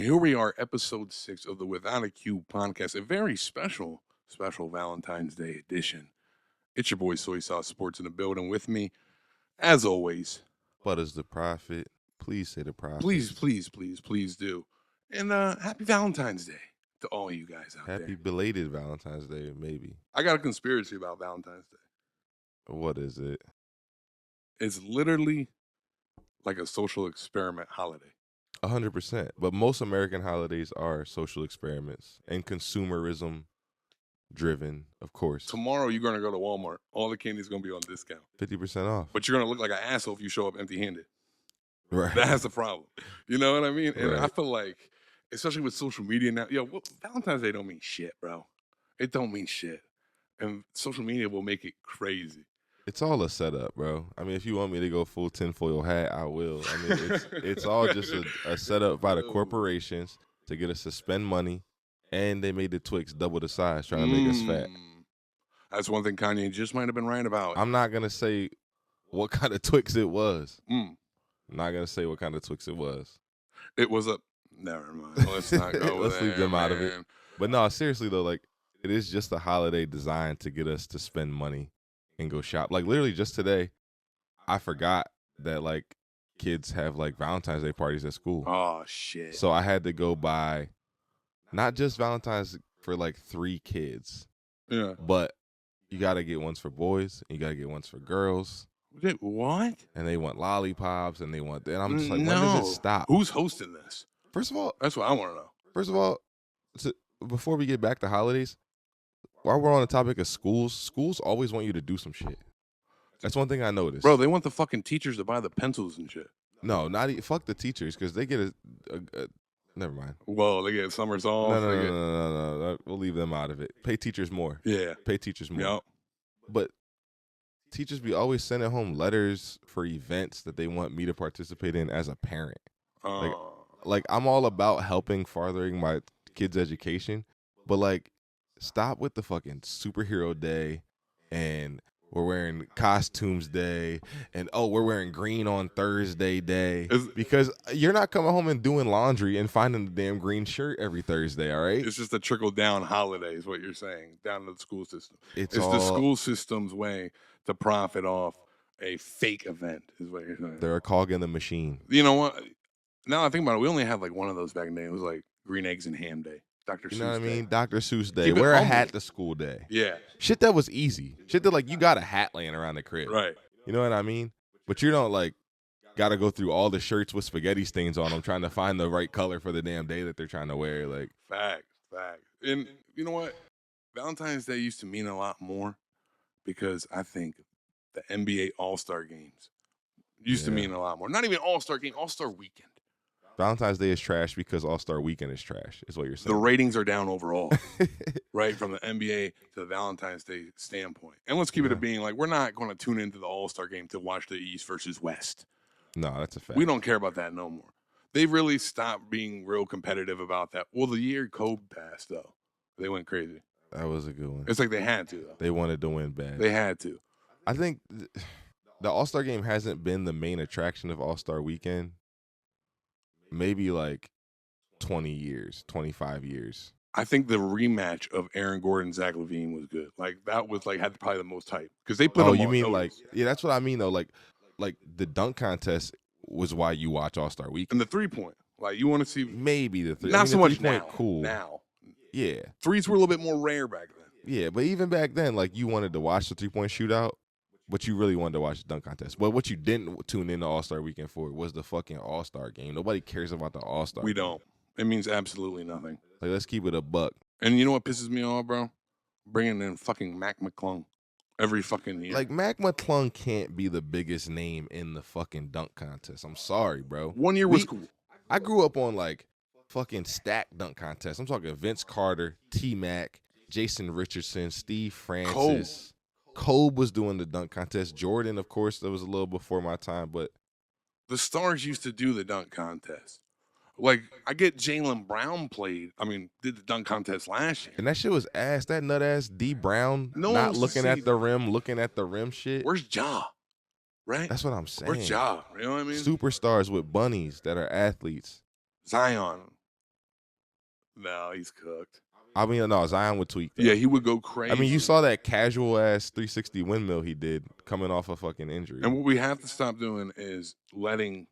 Here we are, episode 6 of the Without a Cue podcast, a very special Valentine's Day edition. It's your boy Soy Sauce Sports in the building with me, as always. But as the prophet, please say the prophet. Please do. And happy Valentine's Day to all you guys out there. Happy belated Valentine's Day, maybe. I got a conspiracy about Valentine's Day. What is it? It's literally like a social experiment holiday. 100%. But most American holidays are social experiments and consumerism driven, of course. Tomorrow you're going to go to Walmart. All the candy's going to be on discount. 50% off. But you're going to look like an asshole if you show up empty-handed. Right. That's the problem. You know what I mean? And Right. I feel like, especially with social media now, Valentine's Day don't mean shit, bro. It don't mean shit. And social media will make it crazy. It's all a setup, bro. I mean, if you want me to go full tinfoil hat, I will. I mean, it's all just a setup by the corporations to get us to spend money, and they made the Twix double the size, trying to make us fat. That's one thing Kanye just might have been right about. I'm not going to say what kind of Twix it was. I'm not going to say what kind of Twix it was. It was never mind. Let's not go Let's there, leave them man. out of it. But no, seriously, though, like, it is just a holiday designed to get us to spend money and go shop. Like, literally just today, I forgot that, like, kids have, like, Valentine's Day parties at school. Oh, shit. So I had to go buy not just Valentine's for, like, 3 kids. Yeah. But you got to get ones for boys, and you got to get ones for girls. What? And they want lollipops, and I'm just like, when does it stop? Who's hosting this? First of all, that's what I want to know. First of all, before we get back to holidays, while we're on the topic of schools always want you to do some shit. That's one thing I noticed. Bro, they want the fucking teachers to buy the pencils and shit. No, fuck the teachers, because they get a never mind. Well, they get summers off. No. We'll leave them out of it. Pay teachers more. Yeah. Pay teachers more. Yep. But teachers be always sending home letters for events that they want me to participate in as a parent. Like I'm all about helping furthering my kids' education, but like stop with the fucking superhero day and we're wearing costumes day and we're wearing green on Thursday day, because you're not coming home and doing laundry and finding the damn green shirt every Thursday, all right? It's just a trickle down holiday is what you're saying, down to the school system. It's all the school system's way to profit off a fake event is what you're saying. They're a cog in the machine. You know what? Now I think about it, we only had like one of those back then. It was like Green Eggs and Ham Day. Dr. Seuss. You know what I mean? Day. Dr. Seuss Day. Wear a hat to school day. Yeah. Shit that was easy. Shit that like you got a hat laying around the crib. Right. You know what I mean? But you don't like got to go through all the shirts with spaghetti stains on them trying to find the right color for the damn day that they're trying to wear. Like Fact. And you know what? Valentine's Day used to mean a lot more because I think the NBA All-Star games used to mean a lot more. Not even All-Star game, All-Star weekend. Valentine's Day is trash because All-Star Weekend is trash, is what you're saying. The ratings are down overall, right, from the NBA to the Valentine's Day standpoint. And let's keep it at being like, we're not going to tune into the All-Star game to watch the East versus West. No, that's a fact. We don't care about that no more. They really stopped being real competitive about that. Well, the year Kobe passed, though, they went crazy. That was a good one. It's like they had to, though. They wanted to win bad. They had to. I think the All-Star game hasn't been the main attraction of All-Star Weekend. Maybe like 20 years, 25 years. I think the rematch of Aaron Gordon, Zach LaVine was good. Like that was like had probably the most hype because they put. Oh, you mean like that's what I mean though. Like the dunk contest was why you watch All-Star Weekend. And the 3-point, like you want to see maybe the three. Not so much now. Cool Now, yeah, threes were a little bit more rare back then. Yeah, but even back then, like you wanted to watch the 3-point shootout. But you really wanted to watch the dunk contest. But what you didn't tune in to All-Star Weekend for was the fucking All-Star game. Nobody cares about the All-Star We game. don't. It means absolutely nothing. Like, let's keep it a buck. And you know what pisses me off, bro? Bringing in fucking Mac McClung every fucking year. Like, Mac McClung can't be the biggest name in the fucking dunk contest. I'm sorry, bro. 1 year was cool. I grew up on, like, fucking stacked dunk contests. I'm talking Vince Carter, T-Mac, Jason Richardson, Steve Francis. Kobe was doing the dunk contest. Jordan, of course, that was a little before my time, but the stars used to do the dunk contest. Like, I get Jaylen Brown did the dunk contest last year. And that shit was ass. That nut ass D Brown not looking at the rim, looking at the rim shit. Where's Ja? Right? That's what I'm saying. Where's Ja? You know what I mean? Superstars with bunnies that are athletes. Zion. No, he's cooked. I mean, no, Zion would tweak. Though. Yeah, he would go crazy. I mean, you saw that casual ass 360 windmill he did coming off a fucking injury. And what we have to stop doing is letting.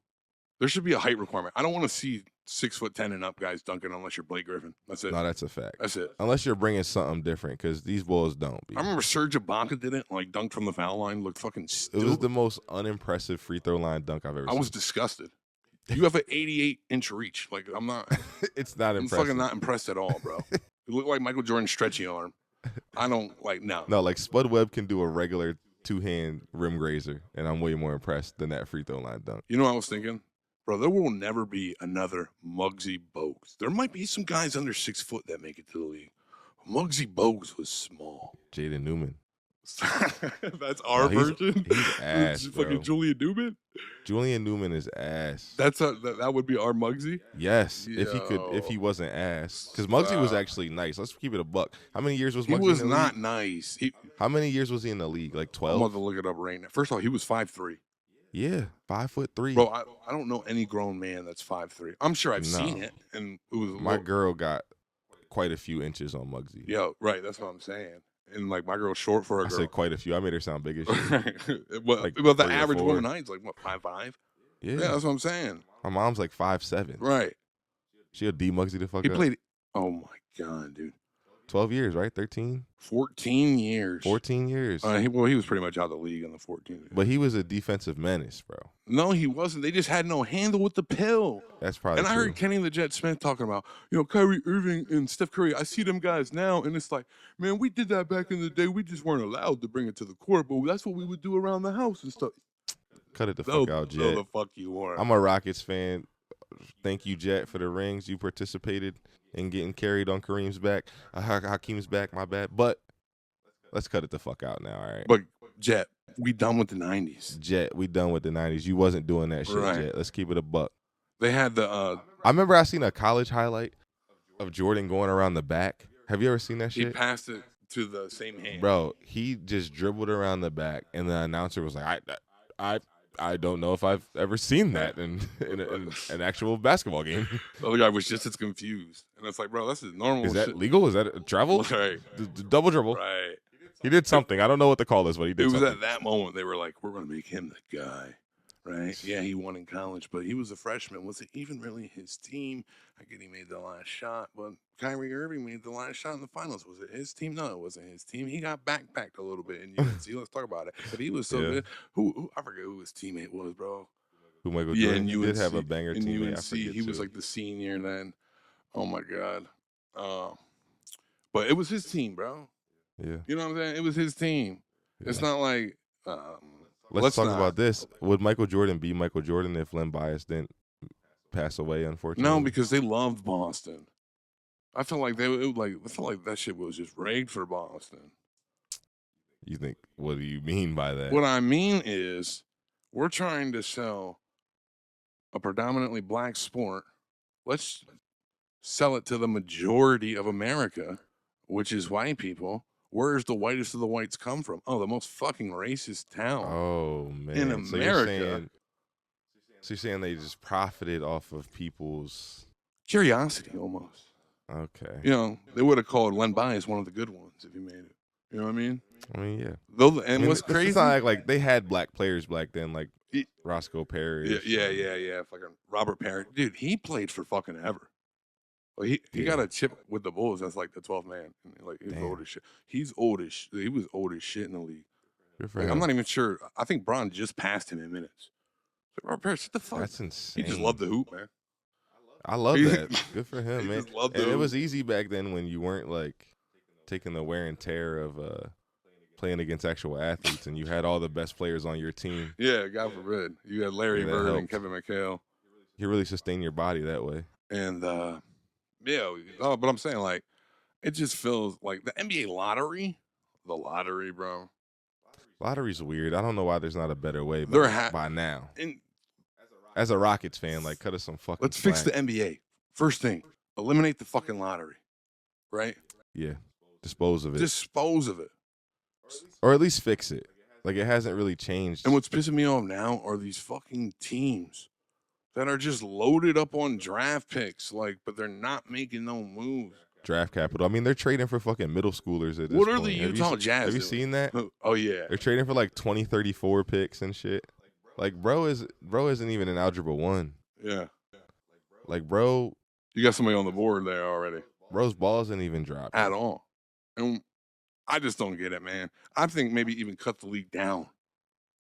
There should be a height requirement. I don't want to see 6'10" and up guys dunking unless you're Blake Griffin. That's it. No, that's a fact. That's it. Unless you're bringing something different, because these bulls don't. I remember Serge Ibaka did it, like dunked from the foul line, looked fucking stupid. It was the most unimpressive free throw line dunk I've ever seen. I was disgusted. You have an 88-inch reach. Like, I'm not. It's not impressive. I'm fucking not impressed at all, bro. It looked like Michael Jordan's stretchy arm. I don't like no. No, like Spud Webb can do a regular 2-hand rim grazer, and I'm way more impressed than that free throw line dunk. You know what I was thinking? Bro, there will never be another Muggsy Bogues. There might be some guys under 6 foot that make it to the league. Muggsy Bogues was small. Jaden Newman. That's our version. He's ass, bro. Fucking Julian Newman. Julian Newman is ass. That would be our Muggsy. Yes, if he wasn't ass, because Muggsy was actually nice. Let's keep it a buck. How many years was Muggsy? He was in the not league? nice. How many years was he in the league? Like 12. I'm about to look it up right now. First of all, he was 5'3". Yeah, 5'3". Bro, I don't know any grown man that's 5'3". I'm sure I've seen it, and it was my girl got quite a few inches on Muggsy. Yeah, right. That's what I'm saying. And like my girl's short for a girl. I said quite a few. I made her sound big as shit. Well, like the average woman height's like what 5'5". Yeah, that's what I'm saying. My mom's like 5'7". Right. She'll D Muggsy the fuck He up. played. Oh my god, dude. 12 years, right? 13? 14 years. 14 years. He was pretty much out of the league in the 14 years. But he was a defensive menace, bro. No, he wasn't. They just had no handle with the pill. That's probably true. I heard Kenny the Jet Smith talking about, Kyrie Irving and Steph Curry. I see them guys now, and it's like, man, we did that back in the day. We just weren't allowed to bring it to the court, but that's what we would do around the house and stuff. Cut it the fuck out, Jet. No, the fuck you weren't. I'm a Rockets fan. Thank you, Jet, for the rings. You participated in getting carried on Kareem's back. Hakeem's back, my bad. But let's cut it the fuck out now, all right? But, Jet, we done with the 90s. Jet, we done with the 90s. You wasn't doing that shit, right. Jet. Let's keep it a buck. They had the I remember I seen a college highlight of Jordan going around the back. Have you ever seen that shit? He passed it to the same hand. Bro, he just dribbled around the back, and the announcer was like, I don't know if I've ever seen that in an actual basketball game. The other guy was just as confused. And it's like, bro, that's normal Is that shit. legal? Is that travel? Right. Double dribble. Right. He did something. I don't know what the call is, but he did something. It was at that moment they were like, we're going to make him the guy. Right? Yeah, he won in college, but he was a freshman. Was it even really his team? I get he made the last shot, but Kyrie Irving made the last shot in the finals. Was it his team? No, it wasn't his team. He got backpacked a little bit in UNC. Let's talk about it. But he was so good. Who I forget who his teammate was, bro. Who Michael Jordan? In UNC, did have a banger in teammate. UNC, he was like the senior then. Oh my god. But it was his team, bro. Yeah. You know what I'm saying? It was his team. Yeah. It's not like Let's talk about this. Would Michael Jordan be Michael Jordan if Len Bias didn't pass away, unfortunately? No, because they loved Boston. I feel like that shit was just rigged for Boston. You think? What do you mean by that? What I mean is, we're trying to sell a predominantly black sport. Let's sell it to the majority of America, which is white people. Where's the whitest of the whites come from? Oh, the most fucking racist town. Oh, man. In America. So you're saying they just profited off of people's curiosity almost. Okay. They would have called Len Bias one of the good ones if he made it. You know what I mean? I mean, yeah. What's crazy? It's not like they had black players back then, like Roscoe Parrish. Yeah. Fucking Robert Parrish. Dude, he played for fucking ever. Like he got a chip with the Bulls. That's like the 12th man. Like he's old as shit. He was old as shit in the league. Good for him. I'm not even sure. I think Bron just passed him in minutes. Like, Robert Parrish, what the fuck? That's insane. He just loved the hoop, man. I love that. Good for him, man. And it was easy back then when you weren't like taking the wear and tear of playing against actual athletes, and you had all the best players on your team. Yeah, God forbid. You had Larry Bird and Kevin McHale. You really sustain your body that way. And but I'm saying, like, it just feels like the NBA lottery, bro. Lottery's weird. I don't know why there's not a better way by now. As a Rockets fan, like, cut us some fucking Let's fix the NBA. First thing, eliminate the fucking lottery, right? Yeah. Dispose of it. Or at least fix it. Like, it hasn't really changed. And what's pissing me off now are these fucking teams that are just loaded up on draft picks, like, but they're not making no moves. Draft capital. I mean, they're trading for fucking middle schoolers at this What are point. the Utah Jazz Have you doing? seen that? Oh yeah, They're trading for like 2034 picks and shit. Like bro isn't even in algebra 1. yeah. Like bro, You got somebody on the board there already bro's balls didn't even drop at all, and I just don't get it, man. I think maybe even cut the league down.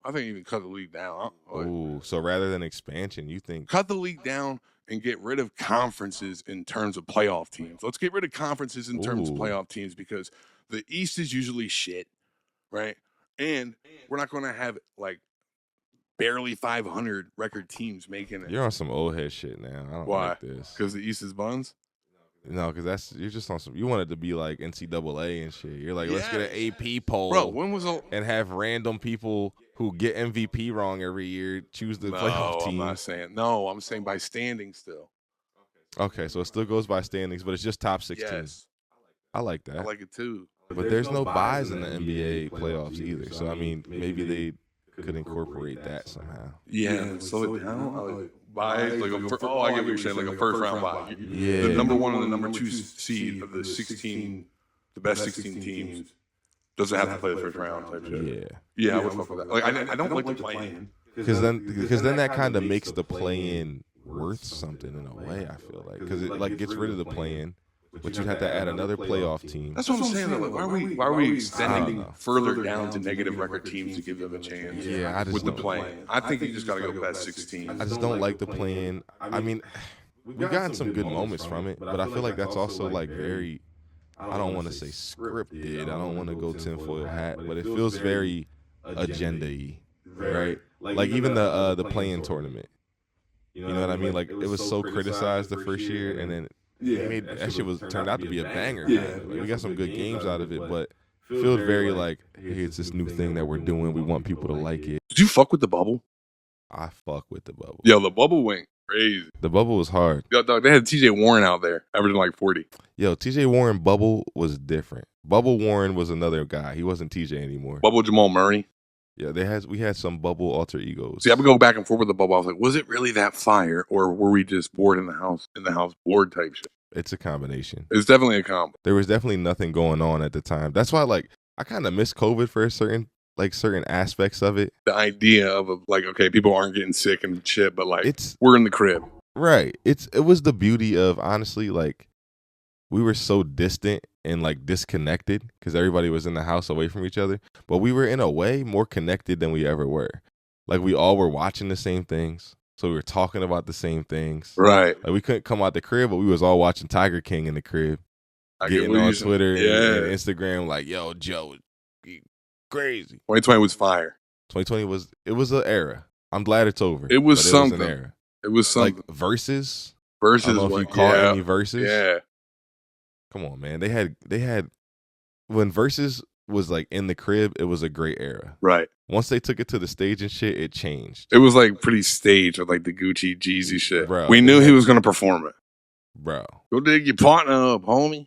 Ooh, so rather than expansion, you think Cut the league down and get rid of conferences in terms of playoff teams. Let's get rid of conferences in terms of Ooh. playoff teams because the East is usually shit, right? And we're not going to have like barely 500 record teams making it. You're on some old head shit now. I don't Why? like this. Because the East is buns? No, because you're just on some. You want it to be like NCAA and shit. You're like, let's get an AP poll, Bro, when was and have random people who get MVP wrong every year choose the playoff team. I'm saying by standing still. Okay, so it still goes by standings, but it's just top 16. Yes. I like that. I like it too. But there's no buys in the NBA playoffs either. So I mean, maybe they could incorporate that somehow. Yeah, slow it down. Buys, like I get what you're saying, like a first round buy. Yeah. The number 1 and the number 2 seed of the best 16 teams doesn't have to play the first round type shit. Yeah, I would fuck with that. Like I don't like the play-in. Because then that kind of makes the play-in worth something in a way. I feel like because it like gets rid of the play-in, but you'd have to add another playoff team. That's what I'm saying. Like, why are we extending further down to negative record teams to give them a chance? Yeah, I just with the don't. play-in. I think you just got to go best 16. I just don't like the play-in. I mean, we've gotten some good moments from it, but I feel like that's also like very. I don't want to say scripted. I don't want to go tinfoil hat, but it feels very agenda-y, right? Like even the play-in tournament. You know what I mean? Like it was so criticized the first year, and then that shit turned out to be a banger. Like, we got some good games out of it, but it feels very like, hey, it's this new thing that we're doing. We want people to like it. Did you fuck with the bubble? I fuck with the bubble. Yo, the bubble went crazy. The bubble was hard. Yo, dog, they had TJ Warren out there, averaging like 40. Yo, TJ Warren bubble was different. Bubble Warren was another guy. He wasn't TJ anymore. Bubble Jamal Murray. Yeah, we had some bubble alter egos. See, I would go back and forth with the bubble. I was like, was it really that fire, or were we just bored in the house bored type shit? It's a combination. It's definitely a combo. There was definitely nothing going on at the time. That's why, like, I kind of miss COVID for certain aspects of it. The idea of like, okay, people aren't getting sick and shit, but like, we're in the crib, right? It was the beauty of, honestly, like, we were so distant and like disconnected because everybody was in the house away from each other, but we were in a way more connected than we ever were. Like we all were watching the same things, so we were talking about the same things. Right. Like we couldn't come out the crib, but we was all watching Tiger King in the crib, getting on Twitter and Instagram like, "Yo, Joe, crazy." 2020 was fire. 2020 was an era. I'm glad it's over. It was something. It was an era. It was something. Like versus. I don't know if you caught any versus. Yeah. Come on, man. They had when Versus was like in the crib, it was a great era. Right. Once they took it to the stage and shit, it changed. It was like pretty staged with like the Gucci Jeezy shit. Bro, we knew he was gonna perform it. Bro. Go dig your partner up, homie.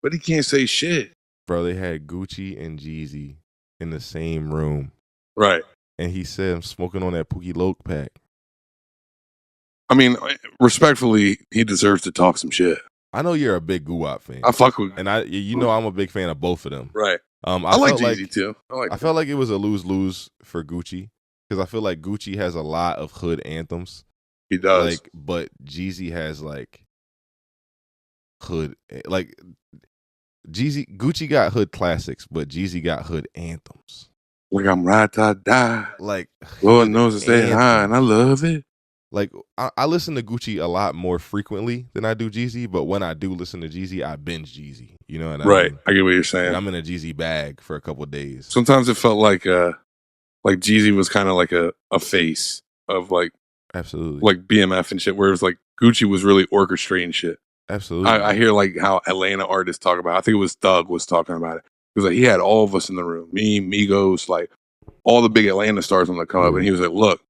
But he can't say shit. Bro, they had Gucci and Jeezy in the same room. Right. And he said, I'm smoking on that Pookie Loke pack. I mean, respectfully, he deserves to talk some shit. I know you're a big Guwap fan. I fuck with, and I'm a big fan of both of them. Right. I like Jeezy too. I felt like it was a lose-lose for Gucci because I feel like Gucci has a lot of hood anthems. He does. But Jeezy has like hood, like Gucci got hood classics, but Jeezy got hood anthems. Like I'm right to die. Like Lord knows I stay high, and I love it. Like I listen to Gucci a lot more frequently than I do Jeezy, but when I do listen to Jeezy, I binge Jeezy. You know what I mean? Right. I get what you're saying. And I'm in a Jeezy bag for a couple of days. Sometimes it felt like Jeezy was kind of like a face of like absolutely like BMF and shit, whereas like Gucci was really orchestrating shit. Absolutely. I hear like how Atlanta artists talk about it. I think it was Thug was talking about it. He was like, he had all of us in the room, me, Migos, like all the big Atlanta stars on the come up, and he was like, look,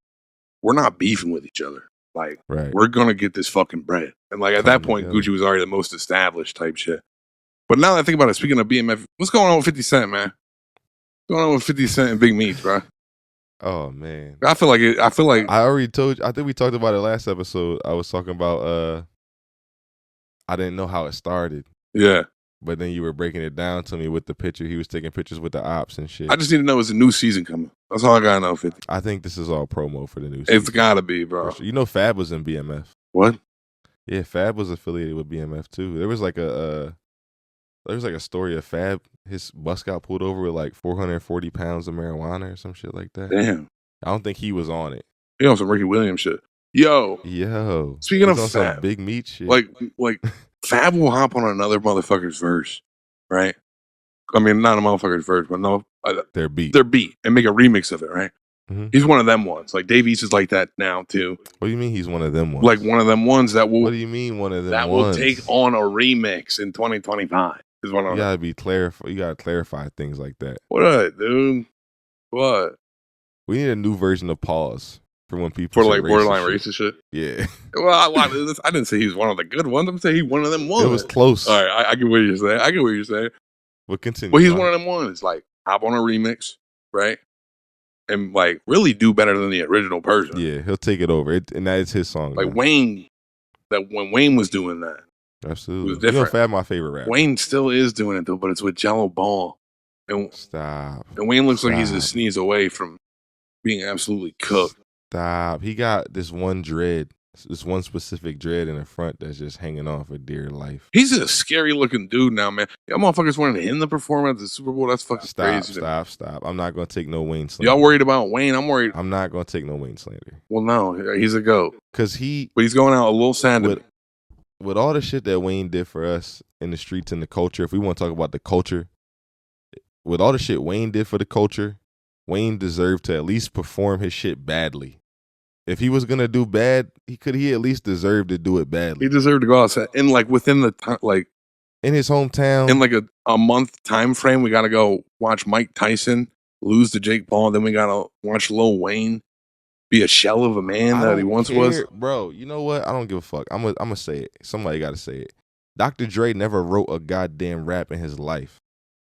we're not beefing with each other. Like, we're going to get this fucking bread. And like at that point, Gucci was already the most established type shit. But now that I think about it, speaking of BMF, what's going on with 50 Cent, man? What's going on with 50 Cent and Big Meats, bro? Oh man. I feel like I already told you. I think we talked about it last episode. I was talking about I didn't know how it started. Yeah. But then you were breaking it down to me with the picture. He was taking pictures with the ops and shit. I just need to know is a new season coming. That's all I gotta know, 50. I think this is all promo for the new season. It's gotta be, bro. Sure. You know Fab was in BMF. What? Yeah, Fab was affiliated with BMF too. There was like a story of Fab. His bus got pulled over with like 440 pounds of marijuana or some shit like that. Damn. I don't think he was on it. He on some Ricky Williams shit. Yo. Speaking of on Fab, some big meat shit. Like Fab will hop on another motherfucker's verse, right? I mean, not a motherfucker's verse, but no, their beat, and make a remix of it, right? Mm-hmm. He's one of them ones. Like Dave East is like that now too. What do you mean he's one of them ones? Like one of them ones that will. What do you mean one of them that ones? will take on a remix in 2025? Is what you gotta be clarify. You gotta clarify things like that. What, dude? What? We need a new version of Pause for when people for like borderline racist shit. Yeah. Well, I didn't say he's one of the good ones. I'm saying he's one of them ones. It was close. All right, I get what you're saying. I get what you're saying. But continue. Well, he's one of them ones. Like hop on a remix, right? And like really do better than the original person. Yeah, he'll take it over. And that is his song. Like now. Wayne, that when Wayne was doing that, absolutely, it was different. Fab, my favorite rapper. Wayne still is doing it though, but it's with Jello Ball. And stop. And Wayne looks like he's a sneeze away from being absolutely cooked. Stop. He got this one dread, this one specific dread in the front that's just hanging on for dear life. He's a scary looking dude now, man. Y'all motherfuckers wanted him to perform at the Super Bowl. That's fucking crazy. Stop. I'm not gonna take no Wayne slander. Y'all worried about Wayne? I'm worried. I'm not gonna take no Wayne slander. Well, no, he's a goat. But he's going out a little sad. With all the shit that Wayne did for us in the streets and the culture, if we want to talk about the culture, with all the shit Wayne did for the culture, Wayne deserved to at least perform his shit badly. If he was gonna do bad, he at least deserved to do it badly. He deserved to go outside and like within the time, like in his hometown, in like a month time frame. We gotta go watch Mike Tyson lose to Jake Paul. Then we gotta watch Lil Wayne be a shell of a man that he once was. Bro, you know what? I don't give a fuck. I'm gonna say it. Somebody gotta say it. Dr. Dre never wrote a goddamn rap in his life.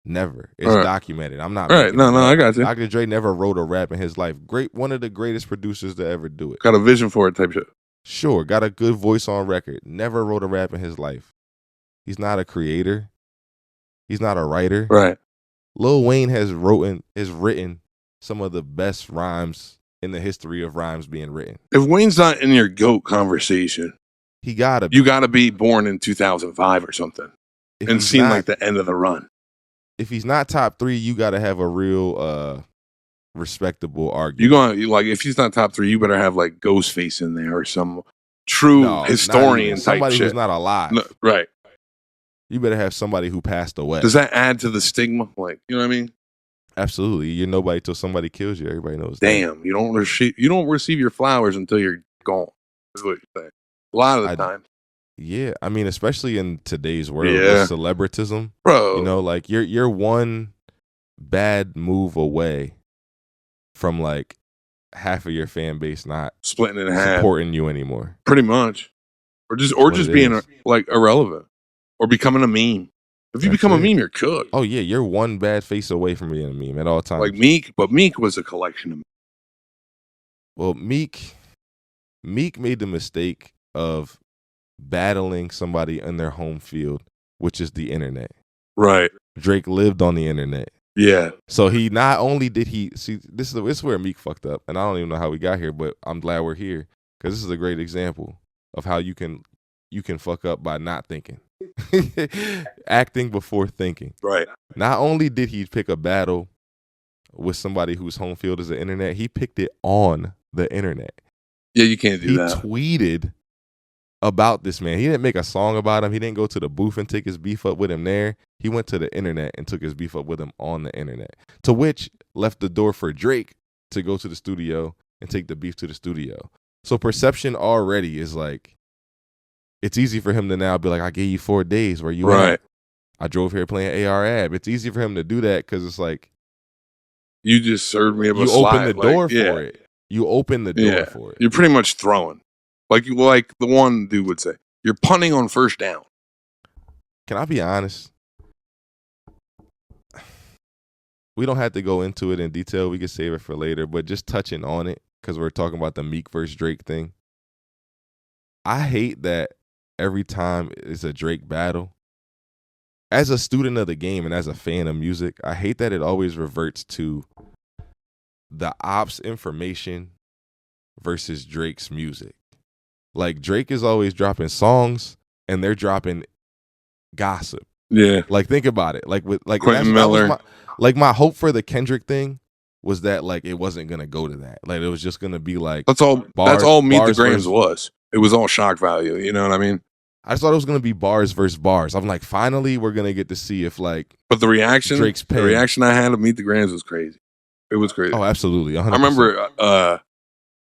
Never. It's documented. I'm not. All right. No, I got you. Dr. Dre never wrote a rap in his life. One of the greatest producers to ever do it. Got a vision for it type shit. Sure. Got a good voice on record. Never wrote a rap in his life. He's not a creator. He's not a writer. Right. Lil Wayne has written some of the best rhymes in the history of rhymes being written. If Wayne's not in your GOAT conversation, you gotta be born in 2005 or something and seen like the end of the run. If he's not top 3, you got to have a real respectable argument. If he's not top 3, you better have like Ghostface in there or some true historian type somebody shit. Who's not alive. No, right. You better have somebody who passed away. Does that add to the stigma? Like, you know what I mean? Absolutely. You're nobody till somebody kills you. Everybody knows Damn, that. You don't receive your flowers until you're gone. Is what you're saying. A lot of the time. Yeah, I mean, especially in today's world with celebritism, bro. You know, like you're one bad move away from like half of your fan base not splitting in half, supporting you anymore. Pretty much, or just being like irrelevant or becoming a meme. If you become a meme, you're cooked. Oh yeah, you're one bad face away from being a meme at all times. Like Meek, but Meek was a collection of. Well, Meek made the mistake of battling somebody in their home field, which is the internet. Right. Drake lived on the internet. Yeah. So he not only did he see this is where Meek fucked up, and I don't even know how we got here, but I'm glad we're here because this is a great example of how you can fuck up by not thinking, acting before thinking. Right. Not only did he pick a battle with somebody whose home field is the internet, he picked it on the internet. Yeah, you can't do that. He tweeted about this man. He didn't make a song about him. He didn't go to the booth and take his beef up with him there. He went to the internet and took his beef up with him on the internet, to which left the door for Drake to go to the studio and take the beef to the studio. So perception already is like, it's easy for him to now be like, I gave you 4 days. Where you at? I drove here playing AR-AB. It's easy for him to do that because it's like, you just served me up a slide. You open the door for it. You open the door for it. You're pretty much throwing. Like the one dude would say, you're punting on first down. Can I be honest? we don't have to go into it in detail. We can save it for later, but just touching on it because we're talking about the Meek versus Drake thing. I hate that every time it's a Drake battle, as a student of the game and as a fan of music, I hate that it always reverts to the ops information versus Drake's music. Like Drake is always dropping songs and they're dropping gossip. Yeah. Like think about it. Like with like Quentin Miller. My hope for the Kendrick thing was that like it wasn't gonna go to that. Like it was just gonna be like that's all Meet the Grams was. It was all shock value. You know what I mean? I just thought it was gonna be bars versus bars. I'm like, finally we're gonna get to see if like. But the reaction I had of Meet the Grams was crazy. It was crazy. Oh, absolutely. 100%. I remember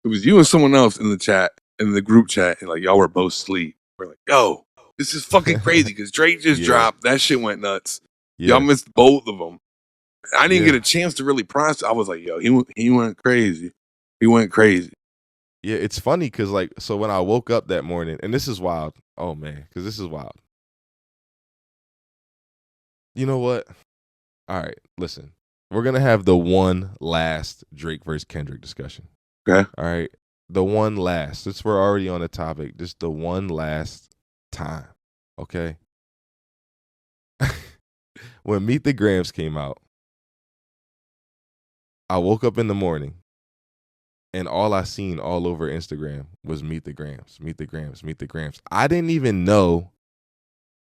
it was you and someone else in the group chat, and like y'all were both asleep. We're like, yo, this is fucking crazy because Drake just dropped. That shit went nuts. Yeah. Y'all missed both of them. I didn't get a chance to really process. I was like, yo, he went crazy. He went crazy. Yeah, it's funny because like, so when I woke up that morning, and this is wild. Oh man, because this is wild. You know what? All right, listen. We're gonna have the one last Drake versus Kendrick discussion. Okay. All right. The one last. Since we're already on the topic, just the one last time. Okay. When Meet the Grams came out, I woke up in the morning and all I seen all over Instagram was Meet the Grams, Meet the Grams, Meet the Grams. I didn't even know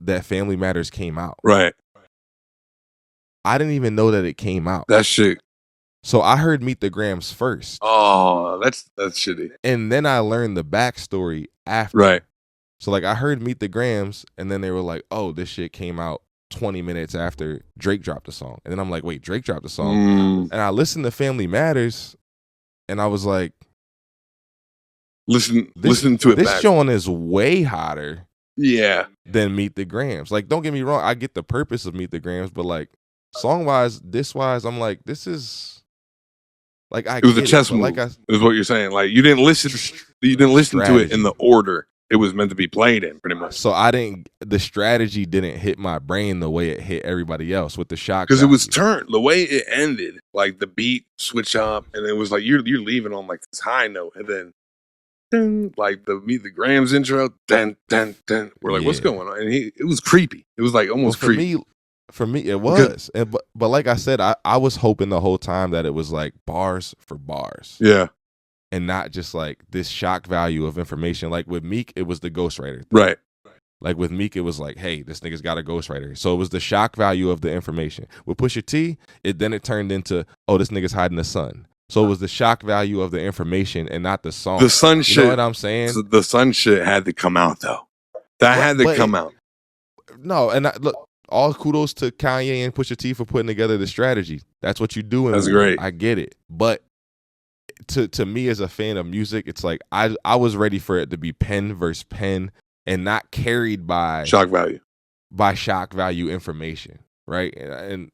that Family Matters came out. Right. I didn't even know that it came out. That shit. So I heard Meet the Grams first. Oh, that's shitty. And then I learned the backstory after. Right. So like I heard Meet the Grams and then they were like, oh, this shit came out 20 minutes after Drake dropped the song. And then I'm like, wait, Drake dropped the song. And I listened to Family Matters and I was like, listen to it. This joint is way hotter. Yeah. Than Meet the Grams. Like, don't get me wrong, I get the purpose of Meet the Grams, but like song wise, this wise, I'm like, this is like it was a chess move. Like is what you're saying. Like you didn't listen to it in the order it was meant to be played in, pretty much. So the strategy didn't hit my brain the way it hit everybody else with the shock. Because it was turned the way it ended, like the beat switch up, and it was like you're leaving on like this high note, and then like the Meet the Grams intro, then we're like, what's going on? And it was creepy. It was like almost creepy. For me, it was. But like I said, I was hoping the whole time that it was like bars for bars. Yeah. And not just like this shock value of information. Like with Meek, it was the ghostwriter thing. Right. Like with Meek, it was like, hey, this nigga's got a ghostwriter. So it was the shock value of the information. With Pusha T, it turned into, oh, this nigga's hiding the sun. So it was the shock value of the information and not the song. The sun shit. You know what I'm saying? So the sun shit had to come out though. That had to come out. No, and look, all kudos to Kanye and Pusha T for putting together the strategy. That's what you do. That's great. I get it. But to me as a fan of music, it's like I was ready for it to be pen versus pen and not carried by shock value. By shock value information. Right. And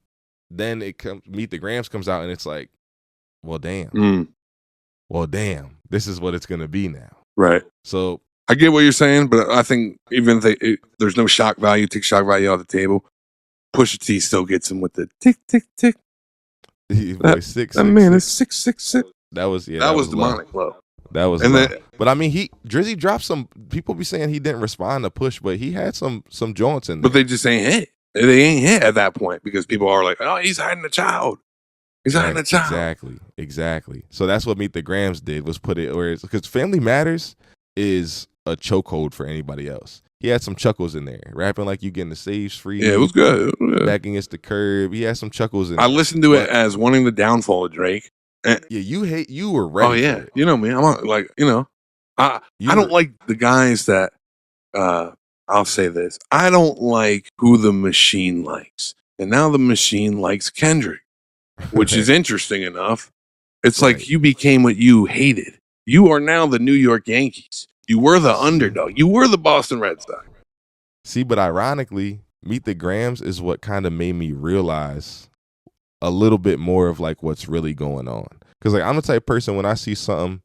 then Meet the Grams comes out and it's like, well, damn. Well, damn. This is what it's going to be now. Right. So I get what you're saying, but I think even if there's no shock value, take shock value off the table, Pusha T still gets him with the tick, tick, tick. That 6 man is 666. That was that was demonic low. That was but I mean Drizzy dropped some. People be saying he didn't respond to Push, but he had some joints in there. But they just ain't hit. They ain't hit at that point because people are like, oh, he's hiding a child. He's hiding a child. Exactly. So that's what Meet the Grams did, was put it where it's because Family Matters is a chokehold for anybody else. He had some chuckles in there, rapping like you getting the saves free. Yeah, it was good. Back against the curb. He had some chuckles in there. I listened to it as wanting the downfall of Drake. And you were ready. Oh yeah, you know me. I'm like, I don't like the guys that. I'll say this: I don't like who the machine likes, and now the machine likes Kendrick, which is interesting enough. It's like you became what you hated. You are now the New York Yankees. You were the underdog. You were the Boston Red Sox. See, but ironically, Meet the Grams is what kind of made me realize a little bit more of like what's really going on. Because like I'm the type of person, when I see something,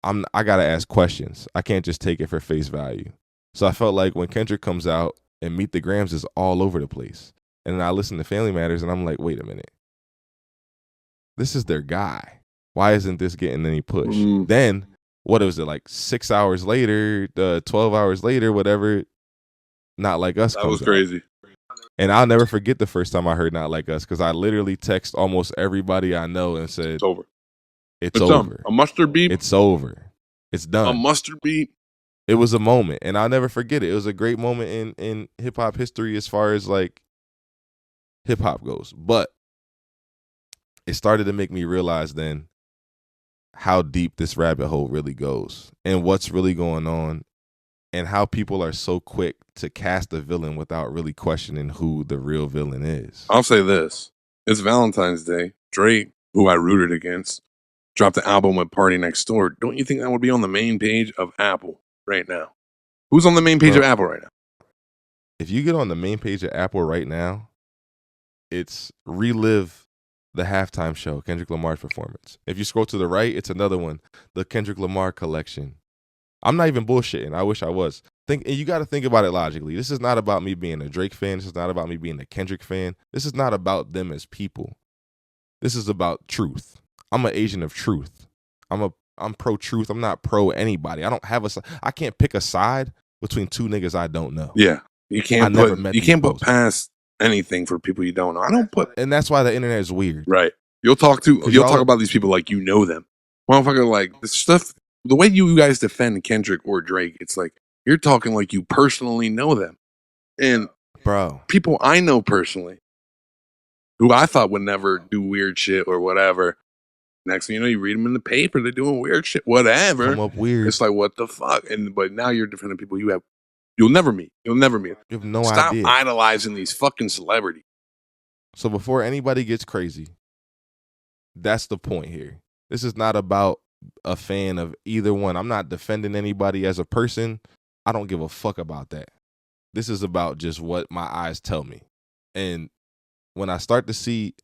I gotta ask questions. I can't just take it for face value. So I felt like when Kendrick comes out and Meet the Grams is all over the place, and then I listen to Family Matters and I'm like, wait a minute, this is their guy. Why isn't this getting any push? Mm. Then, what was it, like 6 hours later, 12 hours later, whatever, Not Like Us That comes was crazy. out. And I'll never forget the first time I heard Not Like Us, because I literally text almost everybody I know and said, It's over. It's over. A mustard beat. It's over. It's done. A mustard beat. It was a moment, and I'll never forget it. It was a great moment in hip hop history as far as like hip hop goes. But it started to make me realize then how deep this rabbit hole really goes and what's really going on, and how people are so quick to cast a villain without really questioning who the real villain is. I'll say this. It's Valentine's Day. Drake, who I rooted against, dropped the album with Party Next Door. Don't you think that would be on the main page of Apple right now? Who's on the main page of Apple right now? If you get on the main page of Apple right now, it's Relive the halftime show, Kendrick Lamar's performance. If you scroll to the right, it's another one, the Kendrick Lamar collection. I'm not even bullshitting. I wish I was. And you got to think about it logically. This is not about me being a Drake fan. This is not about me being a Kendrick fan. This is not about them as people. This is about truth. I'm an agent of truth. I'm pro truth. I'm not pro anybody. I don't have I can't pick a side between two niggas I don't know. Yeah, you can't. You can't put past anything for people you don't know. I don't put, and that's why the internet is weird. Right. You'll talk about these people like you know them. Motherfucker, like the stuff. The way you guys defend Kendrick or Drake, it's like you're talking like you personally know them, and bro, people I know personally, who I thought would never do weird shit or whatever. Next thing you know, you read them in the paper, they're doing weird shit, whatever. Come up weird. It's like, what the fuck? But now you're defending people you'll never meet. You'll never meet. You have no Stop idea. Stop idolizing these fucking celebrities. So before anybody gets crazy, that's the point here. This is not about a fan of either one. I'm not defending anybody as a person. I don't give a fuck about that. This is about just what my eyes tell me. And when I start to see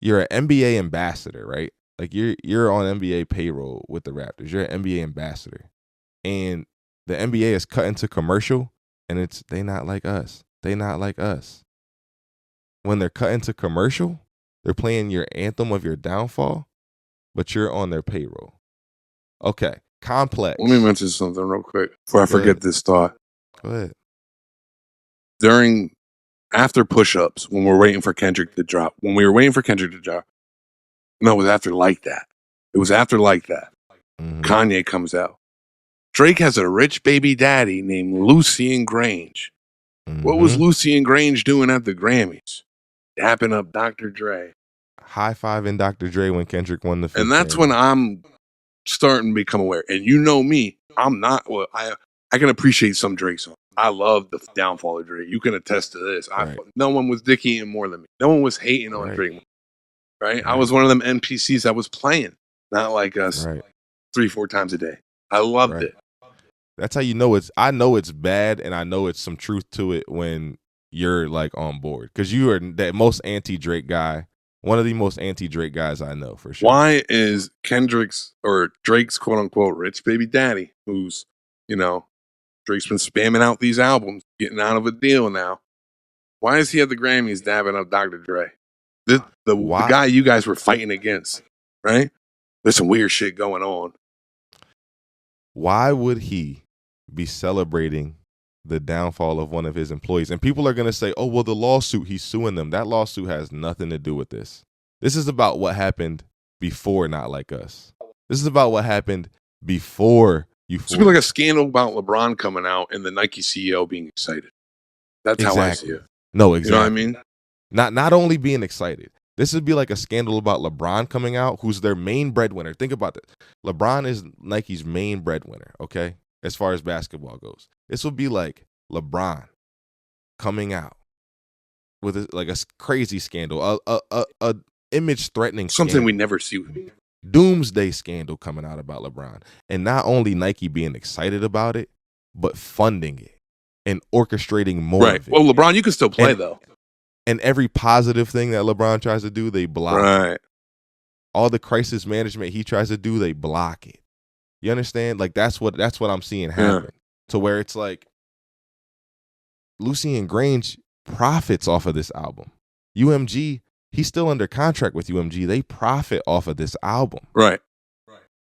you're an NBA ambassador, right? Like you're on NBA payroll with the Raptors. You're an NBA ambassador. And the NBA is cut into commercial, and it's they not like us. They not like us. When they're cut into commercial, they're playing your anthem of your downfall, but you're on their payroll. Okay, complex. Let me mention something real quick before I forget this thought. Go ahead. After push-ups, when we're waiting for Kendrick to drop, no, it was after Like That. It was after Like That. Mm-hmm. Kanye comes out. Drake has a rich baby daddy named Lucian Grainge. Mm-hmm. What was Lucian Grainge doing at the Grammys? Dapping up Dr. Dre. High-fiving Dr. Dre when Kendrick won the fifth. And that's when I'm starting to become aware. And you know me, I'm not, well, I can appreciate some Drake songs. I love the downfall of Drake. You can attest to this. Right. No one was dickieing more than me. No one was hating on Drake. Right? I was one of them NPCs that was playing, not like us 3-4 times a day. I loved it. That's how you know I know it's bad, and I know it's some truth to it when you're like on board. Because you are the most anti-Drake guy, one of the most anti-Drake guys I know for sure. Why is Kendrick's or Drake's quote unquote rich baby daddy, who's, Drake's been spamming out these albums, getting out of a deal now. Why is he at the Grammys dabbing up Dr. Dre? The guy you guys were fighting against, right? There's some weird shit going on. Why would he be celebrating the downfall of one of his employees? And people are going to say, oh, well, the lawsuit, he's suing them. That lawsuit has nothing to do with this. This is about what happened before Not Like Us. This is about what happened before It's going to be like a scandal about LeBron coming out and the Nike CEO being excited. That's how I see it. No, exactly. You know what I mean? Not only being excited. This would be like a scandal about LeBron coming out, who's their main breadwinner. Think about this. LeBron is Nike's main breadwinner, okay, as far as basketball goes. This would be like LeBron coming out with a crazy scandal, a image-threatening something scandal. we never see. Doomsday scandal coming out about LeBron. And not only Nike being excited about it, but funding it and orchestrating more of it. Well, LeBron, you can still play, though. And every positive thing that LeBron tries to do, they block. Right. All the crisis management he tries to do, they block it. You understand? Like that's what I'm seeing happen. To where it's like Lucian Grainge profits off of this album. UMG He's still under contract with UMG. They profit off of this album. Right.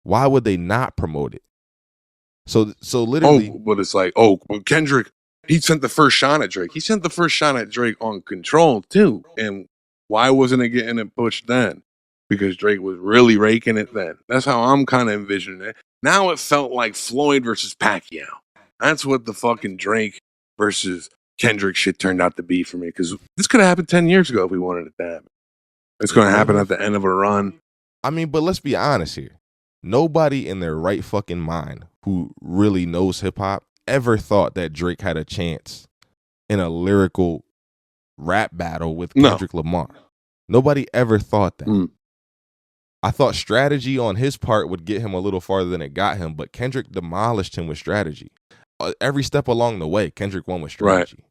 Why would they not promote it? So literally. But it's like, Kendrick, he sent the first shot at Drake. He sent the first shot at Drake on Control too. And why wasn't it getting it pushed then? Because Drake was really raking it then. That's how I'm kind of envisioning it. Now it felt like Floyd versus Pacquiao. That's what the fucking Drake versus Kendrick shit turned out to be for me. Because this could have happened 10 years ago if we wanted it to happen. It's going to happen at the end of a run. I mean, but let's be honest here. Nobody in their right fucking mind who really knows hip hop ever thought that Drake had a chance in a lyrical rap battle with Kendrick Lamar. Nobody ever thought that. I thought strategy on his part would get him a little farther than it got him, but Kendrick demolished him with strategy. Every step along the way, Kendrick won with strategy. Right.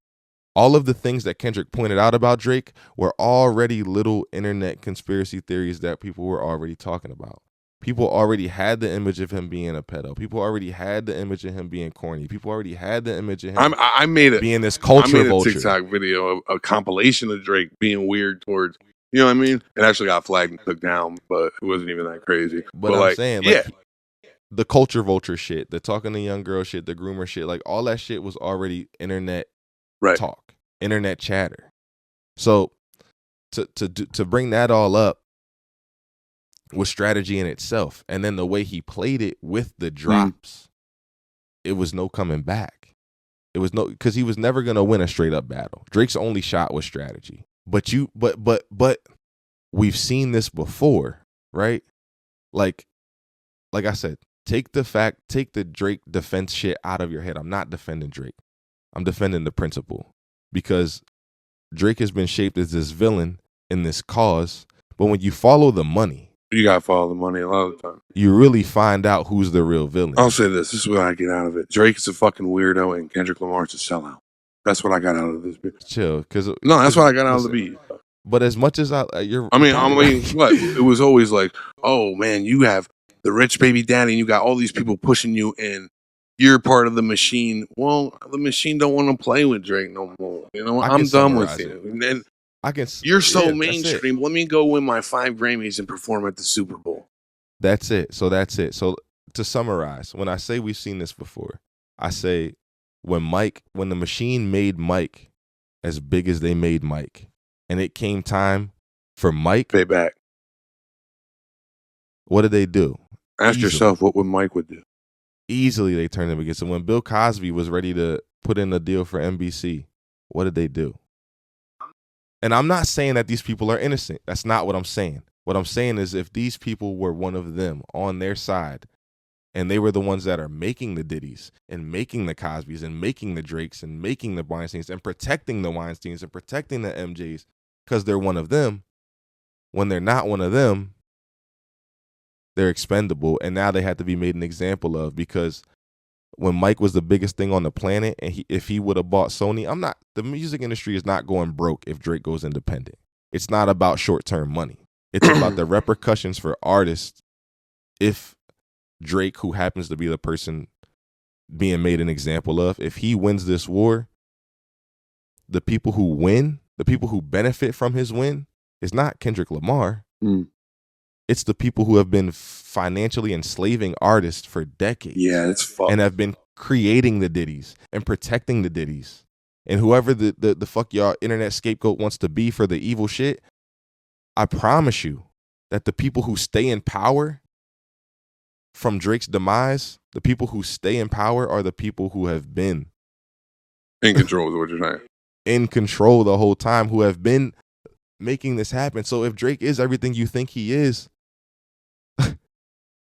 All of the things that Kendrick pointed out about Drake were already little internet conspiracy theories that people were already talking about. People already had the image of him being a pedo. People already had the image of him being corny. People already had the image of him being this culture vulture. I made a TikTok video, a compilation of Drake being weird towards, you know what I mean? It actually got flagged and took down, but it wasn't even that crazy. But I'm saying, the culture vulture shit, the talking to young girl shit, the groomer shit, like all that shit was already internet talk, internet chatter. So to bring that all up was strategy in itself. And then the way he played it with the drops, it was no coming back. It was no, because he was never going to win a straight up battle. Drake's only shot was strategy. But we've seen this before, right? Like I said, take the Drake defense shit out of your head. I'm not defending Drake. I'm defending the principle, because Drake has been shaped as this villain in this cause. But when you follow the money, you gotta follow the money a lot of the time. You really find out who's the real villain. I'll say this is what I get out of it. Drake is a fucking weirdo and Kendrick Lamar's a sellout. That's what I got out of this beat. Chill, that's what I got out of the beat. But as much as what? It was always like, oh man, you have the rich baby daddy and you got all these people pushing you and you're part of the machine. Well, the machine don't want to play with Drake no more. You know, I'm done with you. And then you're so mainstream. Let me go win my 5 Grammys and perform at the Super Bowl. That's it. So to summarize, when I say we've seen this before, I say when the machine made Mike as big as they made Mike, and it came time for Mike payback, what did they do? Ask yourself what Mike would do. Easily they turned him against him. When Bill Cosby was ready to put in a deal for NBC, what did they do? And I'm not saying that these people are innocent. That's not what I'm saying. What I'm saying is if these people were one of them on their side, and they were the ones that are making the Diddies and making the Cosbys and making the Drakes and making the Weinsteins and protecting the Weinsteins and protecting the MJs because they're one of them, when they're not one of them, they're expendable. And now they have to be made an example of, because when Mike was the biggest thing on the planet, and if he would have bought Sony, the music industry is not going broke if Drake goes independent. It's not about short-term money. It's about the repercussions for artists if Drake, who happens to be the person being made an example of, if he wins this war, the people who benefit from his win is not Kendrick Lamar. It's the people who have been financially enslaving artists for decades. Yeah, it's fucked. And have been creating the Diddies and protecting the Diddies. And whoever the fuck y'all internet scapegoat wants to be for the evil shit, I promise you that the people who stay in power from Drake's demise, the people who stay in power are the people who have been in control is what you're saying. In control the whole time, who have been making this happen. So if Drake is everything you think he is,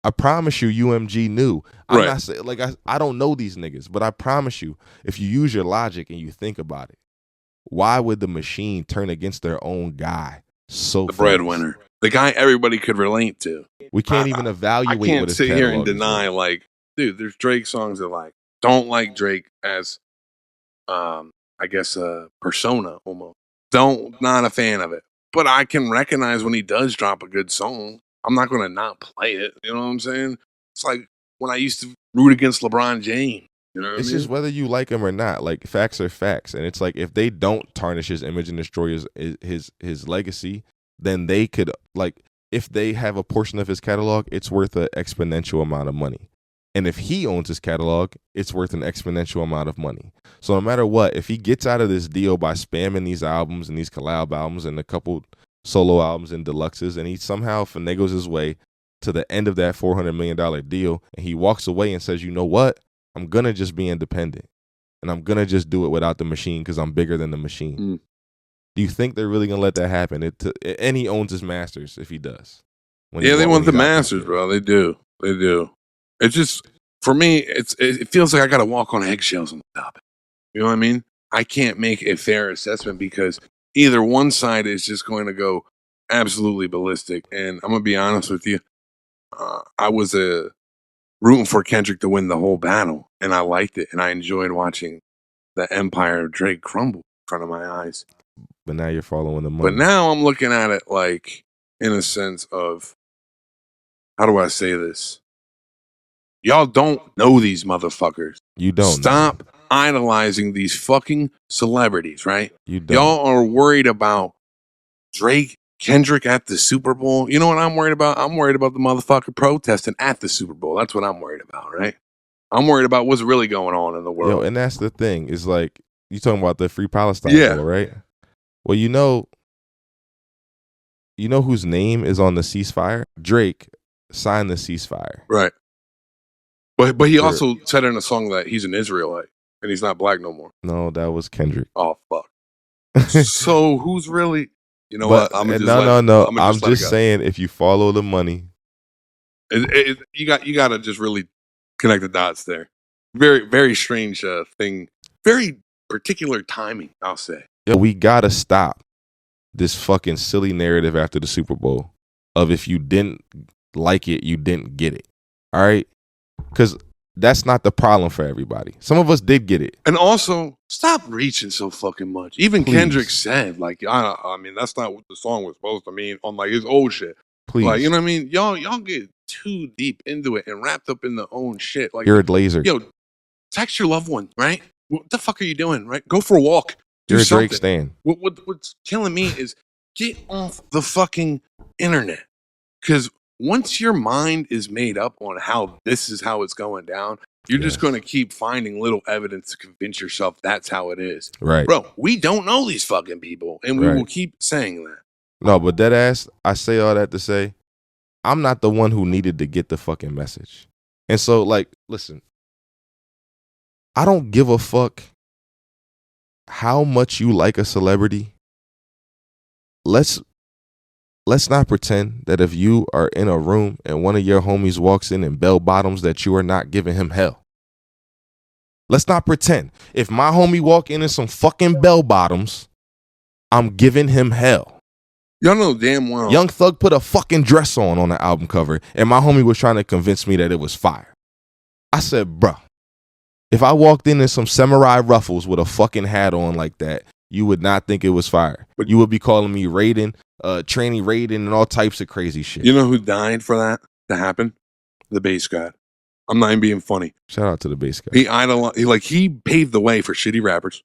I promise you UMG knew. I'm not saying, I don't know these niggas, but I promise you, if you use your logic and you think about it, why would the machine turn against their own guy? The breadwinner, the guy everybody could relate to. We can't even evaluate. I can't sit here and deny, dude, there's Drake songs that don't like Drake as, I guess, a persona almost. Not a fan of it, but I can recognize when he does drop a good song. I'm not going to not play it. You know what I'm saying? It's like when I used to root against LeBron James. You know what I mean? Just whether you like him or not. Like, facts are facts. And it's like, if they don't tarnish his image and destroy his legacy, then they could, like, if they have a portion of his catalog, it's worth an exponential amount of money. And if he owns his catalog, it's worth an exponential amount of money. So no matter what, if he gets out of this deal by spamming these albums and these collab albums and a couple solo albums and deluxes, and he somehow finagles his way to the end of that $400 million deal, and he walks away and says, you know what? I'm going to just be independent. And I'm going to just do it without the machine because I'm bigger than the machine. Mm. Do you think they're really going to let that happen? And he owns his masters if he does. They want the masters, bro. They do. They do. It's just, for me, it feels like I got to walk on eggshells on the topic. You know what I mean? I can't make a fair assessment because either one side is just going to go absolutely ballistic. And I'm going to be honest with you. I was rooting for Kendrick to win the whole battle, and I liked it, and I enjoyed watching the empire of Drake crumble in front of my eyes. But now you're following the money. But now I'm looking at it like in a sense of, how do I say this? Y'all don't know these motherfuckers. You don't. Stop idolizing these fucking celebrities, right? You don't. Y'all are worried about Drake, Kendrick at the Super Bowl. You know what I'm worried about? I'm worried about the motherfucker protesting at the Super Bowl. That's what I'm worried about, right? I'm worried about what's really going on in the world. Yo, and that's the thing. Is like, you talking about the Free Palestine bill, right? Well, you know whose name is on the ceasefire? Drake signed the ceasefire. Right. But he also said in a song that he's an Israelite and he's not black no more. No, that was Kendrick. Oh, fuck. So who's really... You know what? I'm just saying, if you follow the money, you got to just really connect the dots there. Very, very strange thing. Very particular timing, I'll say. Yo, we gotta stop this fucking silly narrative after the Super Bowl of if you didn't like it, you didn't get it. All right, because that's not the problem for everybody. Some of us did get it. And also, stop reaching so fucking much. Even Please. Kendrick said, like, I mean, that's not what the song was supposed to mean on, like, his old shit. Please. Like, you know what I mean? Y'all get too deep into it and wrapped up in the own shit. Like, you're a glazer. Yo, text your loved one, right? What the fuck are you doing, right? Go for a walk. You're a Drake stan. What's killing me is get off the fucking internet. Because once your mind is made up on how this is how it's going down, you're just going to keep finding little evidence to convince yourself that's how it is. Right. Bro, we don't know these fucking people, and we will keep saying that. No, but dead ass, I say all that to say, I'm not the one who needed to get the fucking message. And so, like, listen, I don't give a fuck how much you like a celebrity. Let's not pretend that if you are in a room and one of your homies walks in and bell bottoms that you are not giving him hell. Let's not pretend. If my homie walk in some fucking bell bottoms, I'm giving him hell. Y'all know damn well. Young Thug put a fucking dress on the album cover, and my homie was trying to convince me that it was fire. I said, bro, if I walked in some samurai ruffles with a fucking hat on like that, you would not think it was fire. But you would be calling me Raiden, tranny Raiden, and all types of crazy shit. You know who died for that to happen? The bass god. I'm not even being funny. Shout out to the bass god. He paved the way for shitty rappers,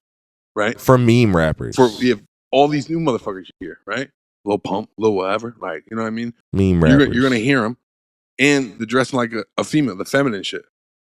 right? For meme rappers. For all these new motherfuckers you hear, right? Lil Pump, Lil whatever, like, you know what I mean? Meme rappers. You're gonna hear them, and the dressing like a female, the feminine shit,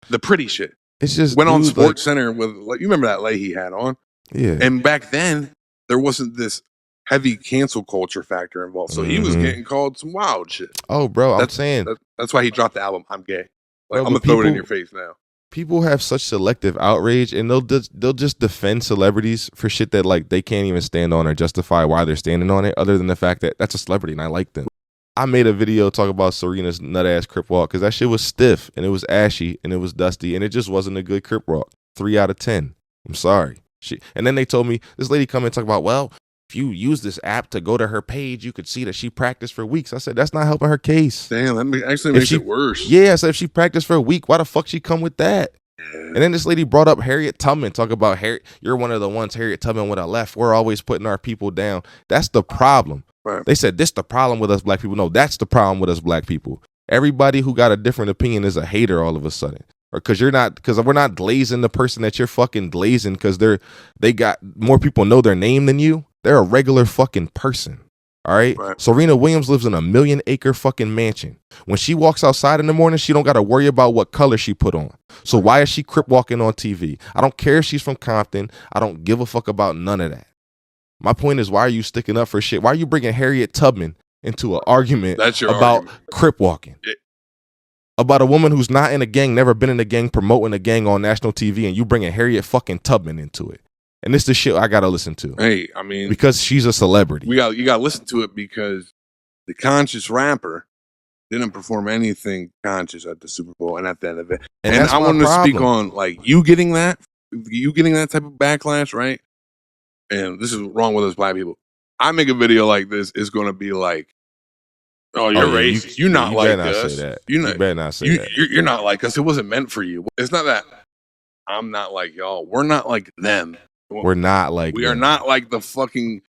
the pretty shit. It's just went on Sports Center with, like, you remember that lay he had on? Yeah. And back then there wasn't this heavy cancel culture factor involved, so he was getting called some wild shit. Oh, bro, I'm saying that's why he dropped the album. I'm gay. Like, I'm gonna throw it in your face now. People have such selective outrage, and they'll just defend celebrities for shit that, like, they can't even stand on or justify why they're standing on it, other than the fact that that's a celebrity and I like them. I made a video talk about Serena's nut ass crip walk because that shit was stiff and it was ashy and it was dusty and it just wasn't a good crip walk. 3 out of 10. I'm sorry. And then they told me, this lady come in and talk about, well, if you use this app to go to her page, you could see that she practiced for weeks. I said, that's not helping her case. Damn, that actually makes it worse. Yeah, I said, if she practiced for a week, why the fuck she come with that? And then this lady brought up Harriet Tubman, talk about you're one of the ones Harriet Tubman would have left. We're always putting our people down. That's the problem. Right. They said, this the problem with us black people. No, that's the problem with us black people. Everybody who got a different opinion is a hater all of a sudden. Or because we're not glazing the person that you're fucking glazing because they got more people know their name than you. They're a regular fucking person. All right? Serena Williams lives in a 1,000,000-acre fucking mansion. When she walks outside in the morning, she don't got to worry about what color she put on. So why is she crip walking on TV? I don't care if she's from Compton. I don't give a fuck about none of that. My point is, why are you sticking up for shit? Why are you bringing Harriet Tubman into an argument about crip walking? About a woman who's not in a gang, never been in a gang, promoting a gang on national TV, and you bringing Harriet fucking Tubman into it. And this is the shit I gotta listen to. Hey, I mean, because she's a celebrity. You gotta listen to it because the conscious rapper didn't perform anything conscious at the Super Bowl and at the end of it. And I wanted to speak on like you getting that type of backlash, right? And this is wrong with us black people. I make a video like this, it's gonna be like, oh, you're racist. You're not like us. You better not say that. You're not like us. It wasn't meant for you. It's not that I'm not like y'all. We're not like them. We're not like we are not like the fucking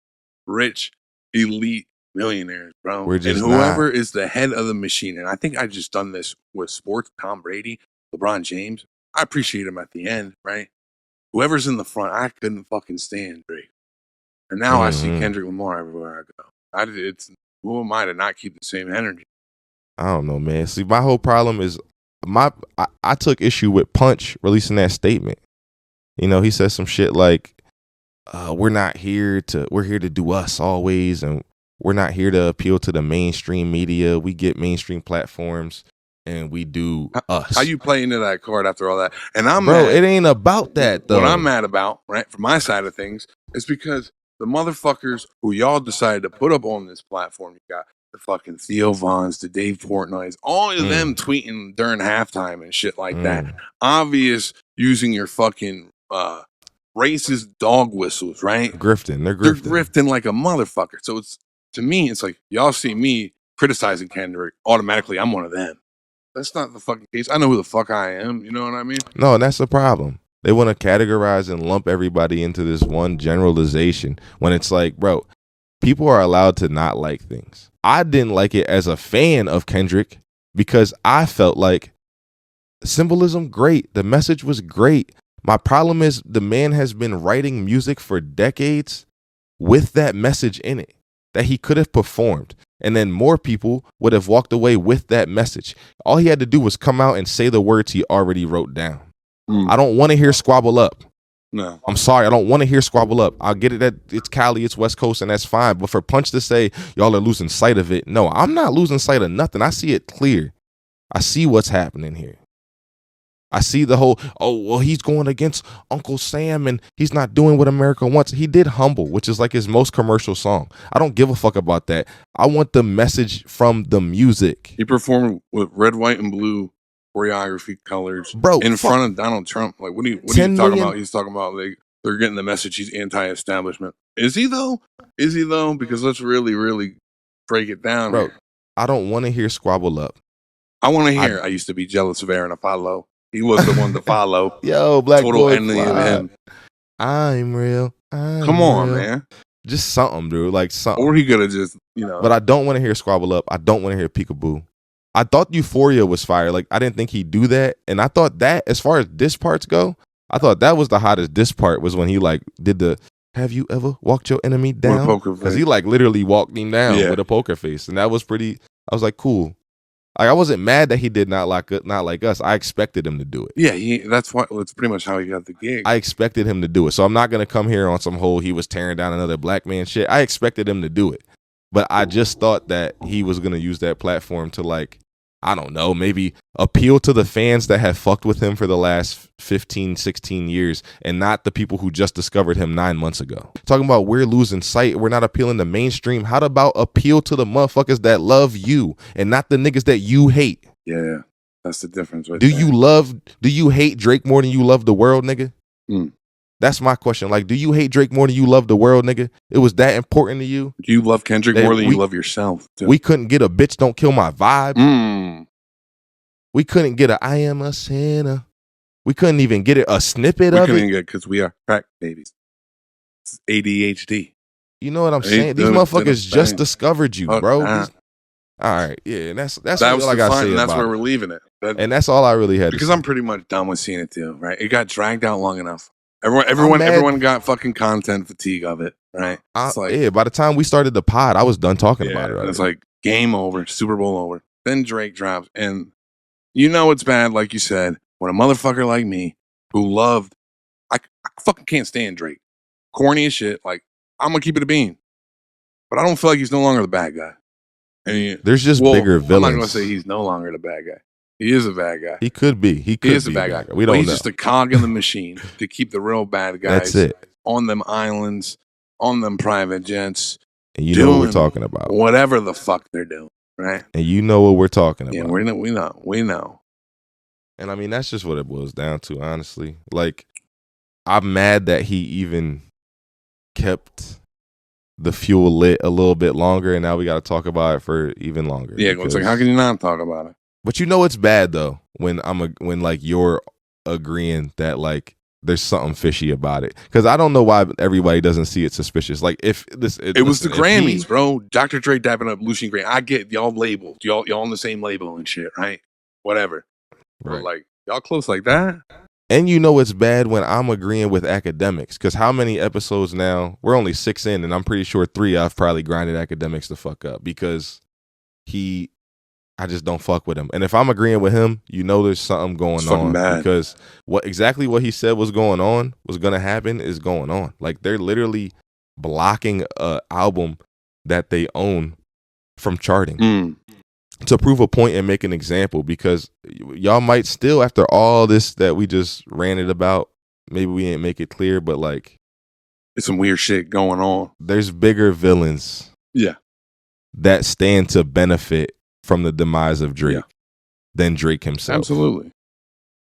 rich elite millionaires, bro. We're just and whoever is the head of the machine. And I think I just done this with sports. Tom Brady, LeBron James. I appreciate him at the end, right? Whoever's in the front, I couldn't fucking stand Drake. And now I see Kendrick Lamar everywhere I go. Who am I to not keep the same energy? I don't know, man. See, my whole problem is I took issue with Punch releasing that statement. You know, he said some shit like, we're here to do us always, and we're not here to appeal to the mainstream media. We get mainstream platforms and we do us. How you play into that card after all that? And I'm mad. It ain't about that though. What I'm mad about, right, from my side of things, is because the motherfuckers who y'all decided to put up on this platform, you got the fucking Theo Vons, the Dave Portnoys, all of them tweeting during halftime and shit like that. Obvious using your fucking racist dog whistles, right? They're grifting like a motherfucker. So it's, to me, it's like y'all see me criticizing Kendrick, automatically I'm one of them. That's not the fucking case. I know who the fuck I am. You know what I mean? No, and that's the problem. They want to categorize and lump everybody into this one generalization when it's like, bro, people are allowed to not like things. I didn't like it as a fan of Kendrick because I felt like symbolism, great. The message was great. My problem is the man has been writing music for decades with that message in it that he could have performed. And then more people would have walked away with that message. All he had to do was come out and say the words he already wrote down. I don't want to hear squabble up. No. I'm sorry. I don't want to hear squabble up. I'll get it that it's Cali, it's West Coast, and that's fine. But for Punch to say y'all are losing sight of it, no, I'm not losing sight of nothing. I see it clear. I see what's happening here. I see the whole, he's going against Uncle Sam and he's not doing what America wants. He did Humble, which is like his most commercial song. I don't give a fuck about that. I want the message from the music. He performed with red, white, and blue choreography colors, bro, in front of Donald Trump. Like, what are you talking about? He's talking about like they're getting the message. He's anti-establishment. Is he though? Because let's really, really break it down, bro. Here. I don't want to hear squabble up. I want to hear. I used to be jealous of Aaron Apollo. He was the one to follow. Yo, black total boy enemy of him. I'm real. Come on, man. Just something, dude. Like something. Or he could have just, you know. But I don't want to hear squabble up. I don't want to hear peekaboo. I thought Euphoria was fire. Like, I didn't think he'd do that. And I thought that, as far as diss parts go, I thought that was the hottest diss part, was when he like did the "Have you ever walked your enemy down?" Because he like literally walked him down with a poker face. And that was pretty, I was like, cool. Like, I wasn't mad that he did not like us. I expected him to do it. Yeah, that's pretty much how he got the gig. I expected him to do it. So I'm not going to come here on some whole he was tearing down another black man shit. I expected him to do it. But I just thought that he was going to use that platform to, like, I don't know, maybe appeal to the fans that have fucked with him for the last 15, 16 years and not the people who just discovered him 9 months ago. Talking about we're losing sight, we're not appealing to mainstream. How about appeal to the motherfuckers that love you and not the niggas that you hate? Yeah, that's the difference. Right do you hate Drake more than you love the world, nigga? That's my question. Like, do you hate Drake more than you love the world, nigga? It was that important to you? Do you love Kendrick more than you love yourself? Too? We couldn't get a bitch don't kill my vibe. We couldn't get a I am a sinner. We couldn't even get a snippet of it. We couldn't get, because we are crack babies. It's ADHD. You know what I'm saying? These motherfuckers just discovered you, bro. All right, yeah, and that's all I got to say. And that's where we're leaving it. And that's all I really had to say. Because I'm pretty much done with seeing it too, right? It got dragged out long enough. Everyone got fucking content fatigue of it. right? It's like, yeah, by the time we started the pod, I was done talking about it. And it's like game over, Super Bowl over. Then Drake drops, and you know it's bad, like you said, when a motherfucker like me who loved, I fucking can't stand Drake. Corny as shit. Like, I'm gonna keep it a bean. But I don't feel like he's no longer the bad guy. And there's just bigger villains. I'm not gonna say he's no longer the bad guy. He is a bad guy. He could be. He is a bad guy. We don't know. He's just a cog in the machine to keep the real bad guys That's it. On them islands, on them private jets. And you know what we're talking about. Whatever the fuck they're doing, right? And you know what we're talking about. Yeah, we know. And I mean, that's just what it boils down to, honestly. Like, I'm mad that he even kept the fuel lit a little bit longer, and now we got to talk about it for even longer. Yeah, it's like, how can you not talk about it? But you know it's bad though when like you're agreeing that like there's something fishy about it, because I don't know why everybody doesn't see it suspicious. Like if this, it was the Grammys, bro. Dr. Dre dapping up Lucian Grainge. I get y'all labeled, y'all on the same label and shit, right? Whatever, right. But like y'all close like that. And you know it's bad when I'm agreeing with academics, because how many episodes now? We're only 6 in, and I'm pretty sure 3 I've probably grinded academics the fuck up because I just don't fuck with him. And if I'm agreeing with him, you know there's something going on. Bad. Because what he said was going on, was going to happen, is going on. Like, they're literally blocking a album that they own from charting. To prove a point and make an example, because y'all might still, after all this that we just ranted about, maybe we didn't make it clear, but like, there's some weird shit going on. There's bigger villains, that stand to benefit from the demise of Drake than Drake himself. Absolutely.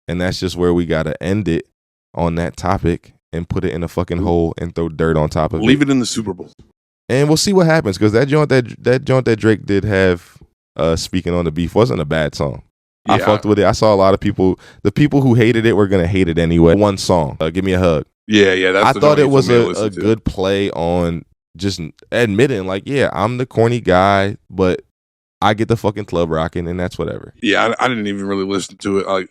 And that's just where we gotta end it on that topic and put it in a fucking hole and throw dirt on top of it. Leave it in the Super Bowl, and we'll see what happens, because that joint that Drake did have. Speaking on the beef wasn't a bad song. Yeah, I fucked with it. I saw a lot of people. The people who hated it were gonna hate it anyway. One song, "Give Me a Hug." Yeah. I thought it was a good play on just admitting, like, yeah, I'm the corny guy, but I get the fucking club rocking, and that's whatever. Yeah, I didn't even really listen to it. Like,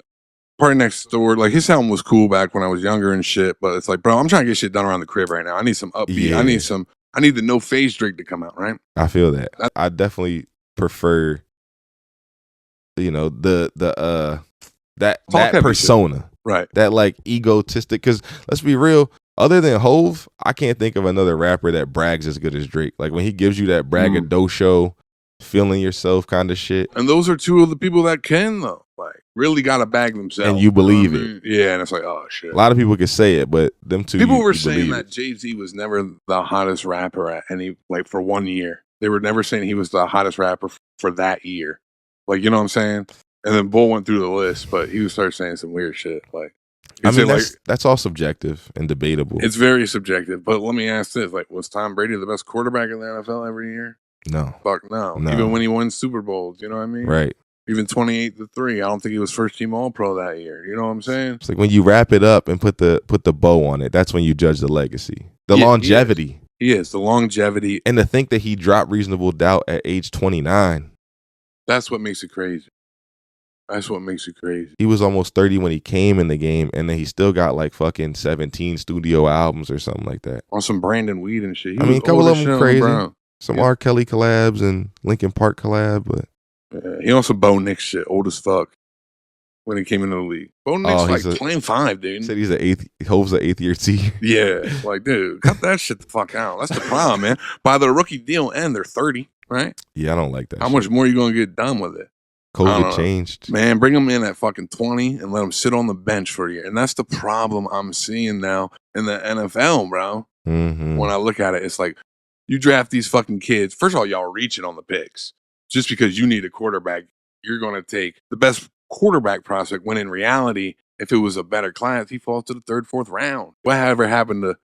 Party Next Door, like his sound was cool back when I was younger and shit. But it's like, bro, I'm trying to get shit done around the crib right now. I need some upbeat. Yeah. I need the no phase Drake to come out. Right. I feel that. I definitely prefer, you know, that persona, shit. Right? That like egotistic. Because let's be real, other than Hove, I can't think of another rapper that brags as good as Drake. Like when he gives you that braggadocio, feeling yourself kind of shit. And those are two of the people that can though, like really gotta bag themselves, and you believe it. Yeah, and it's like, oh shit. A lot of people can say it, but them two people were saying that Jay-Z was never the hottest rapper at any, like, for 1 year. They were never saying he was the hottest rapper for that year. Like, you know what I'm saying? And then Bull went through the list, but he started saying some weird shit. Like, I mean, that's all subjective and debatable. It's very subjective. But let me ask this: like, was Tom Brady the best quarterback in the NFL every year? No. Fuck no. Even when he won Super Bowls, you know what I mean? Right. Even 28-3, I don't think he was first team All Pro that year. You know what I'm saying? It's like when you wrap it up and put the bow on it. That's when you judge the legacy, the longevity. He is the longevity, and to think that he dropped Reasonable Doubt at age 29. That's what makes it crazy. That's what makes it crazy. He was almost 30 when he came in the game, and then he still got like fucking 17 studio albums or something like that. On some Brandon Weed and shit. I mean, a couple of them crazy. Some R. Kelly collabs and Linkin Park collab, but he also Bo Nix shit, old as fuck, when he came into the league. Bo Nix like playing 5, dude. He said he's Hove's an 8th year T. Yeah, like, dude, cut that shit the fuck out. That's the problem, man. By the rookie deal, and they're 30, right? Yeah, I don't like that. How much more are you gonna get done with it? COVID changed. Man, bring him in at fucking 20 and let him sit on the bench for a year. And that's the problem I'm seeing now in the NFL, bro. Mm-hmm. When I look at it, it's like, you draft these fucking kids. First of all, y'all reaching on the picks. Just because you need a quarterback, you're going to take the best quarterback prospect, when in reality, if it was a better class, he falls to the 3rd, 4th round. Whatever happened to,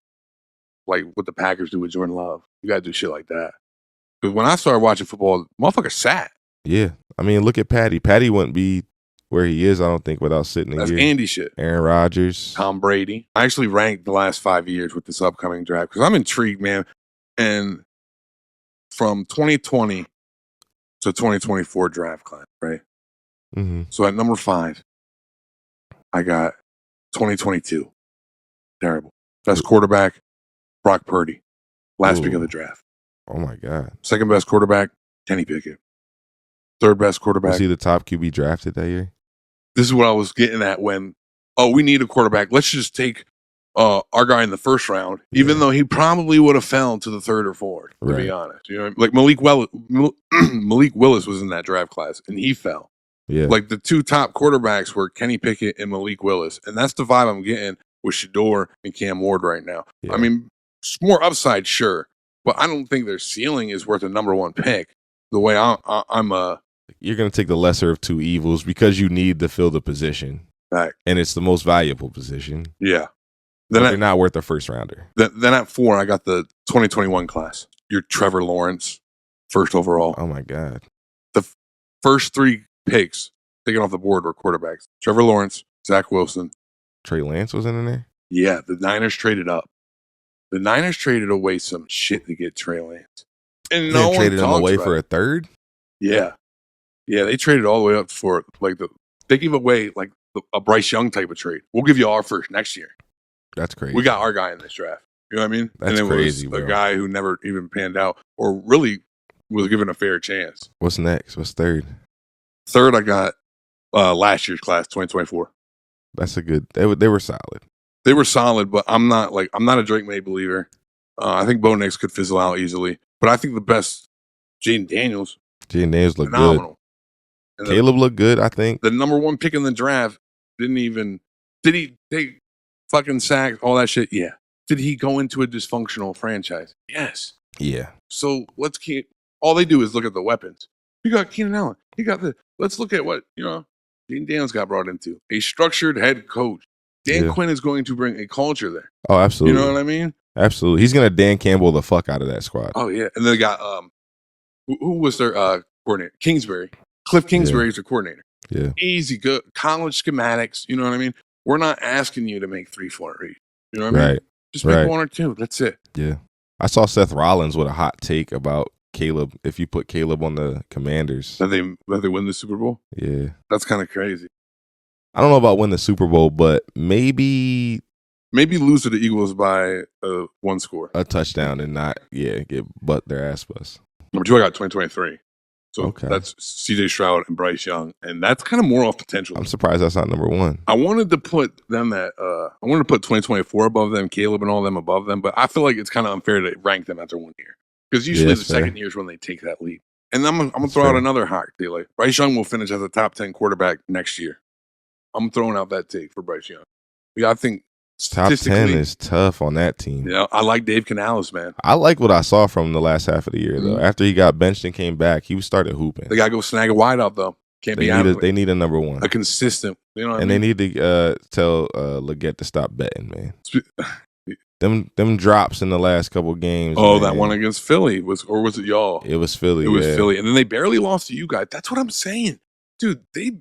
like, what the Packers do with Jordan Love? You got to do shit like that. Because when I started watching football, motherfucker sat. Yeah. I mean, look at Patty. Patty wouldn't be where he is, I don't think, without sitting in That's here. Andy shit. Aaron Rodgers. Tom Brady. I actually ranked the last 5 years with this upcoming draft because I'm intrigued, man. And from 2020 to 2024 draft class, right? Mm-hmm. So at number 5, I got 2022. Terrible. Best quarterback, Brock Purdy. last pick of the draft. Oh my God. Second best quarterback, Kenny Pickett. Third best quarterback. Was he the top QB drafted that year? This is what I was getting at when, we need a quarterback. Let's just take our guy in the first round, even though he probably would have fell to the third or fourth, to be honest. You know, like Malik Willis was in that draft class, and he fell. Yeah. Like the two top quarterbacks were Kenny Pickett and Malik Willis, and that's the vibe I'm getting with Shador and Cam Ward right now. Yeah. I mean, more upside, sure, but I don't think their ceiling is worth a number one pick. The way I'm you're gonna take the lesser of two evils because you need to fill the position, right? And it's the most valuable position. Yeah. Then you're not worth a first rounder. Then at 4, I got the 2021 class. You're Trevor Lawrence, first overall. Oh my God. The first 3 picks taken off the board were quarterbacks. Trevor Lawrence, Zach Wilson. Trey Lance was in there? Yeah, the Niners traded up. The Niners traded away some shit to get Trey Lance. And no one traded him away for a third? Yeah. Yeah, they traded all the way up for they gave away like a Bryce Young type of trade. We'll give you our first next year. That's crazy. We got our guy in this draft. You know what I mean? That's and it crazy, was bro. A guy who never even panned out or really was given a fair chance. What's next? What's third? Third, I got last year's class, 2024. That's a good. They were solid. They were solid, but I'm not a Drake May believer. I think Bo Nix could fizzle out easily, but I think the best, Jaden Daniels. Jaden Daniels looked phenomenal. Good. Caleb looked good, I think. The number 1 pick in the draft did he take fucking sacks, all that shit? Yeah. Did he go into a dysfunctional franchise? Yes. Yeah. So let's keep. All they do is look at the weapons. You got Keenan Allen. You got let's look at what Jaden Daniels got brought into a structured head coach. Dan Quinn is going to bring a culture there. Oh, absolutely. You know what I mean? Absolutely. He's gonna Dan Campbell the fuck out of that squad. Oh yeah, and then they got who was their coordinator? Kingsbury. Cliff Kingsbury is their coordinator. Yeah. Easy, good college schematics. You know what I mean? We're not asking you to make 3, 4 reads. You know what I mean? Just make 1 or 2. That's it. Yeah. I saw Seth Rollins with a hot take about Caleb. If you put Caleb on the Commanders, that they win the Super Bowl. Yeah, that's kind of crazy. I don't know about win the Super Bowl, but maybe lose to the Eagles by 1 score, a touchdown, and not get their ass bust. Number 2, I got 2023. So that's C.J. Stroud and Bryce Young, and that's kind of more off potential. I'm surprised that's not number 1. I wanted to put them I wanted to put 2024 above them, Caleb and all them above them, but I feel like it's kind of unfair to rank them after 1 year because usually the second year is when they take that leap. And I'm gonna throw out another hot take. Like Bryce Young will finish as a top 10 quarterback next year. I'm throwing out that take for Bryce Young. Yeah, I think top 10 is tough on that team. Yeah, I like Dave Canales, man. I like what I saw from the last half of the year, though. After he got benched and came back, he started hooping. They got to go snag a wideout, though. They need a number 1. A consistent, and they need to tell Leggett to stop betting, man. Them drops in the last couple games. Oh, man. That one against Philly was it y'all? It was Philly. It was Philly, and then they barely lost to you guys. That's what I'm saying, dude. They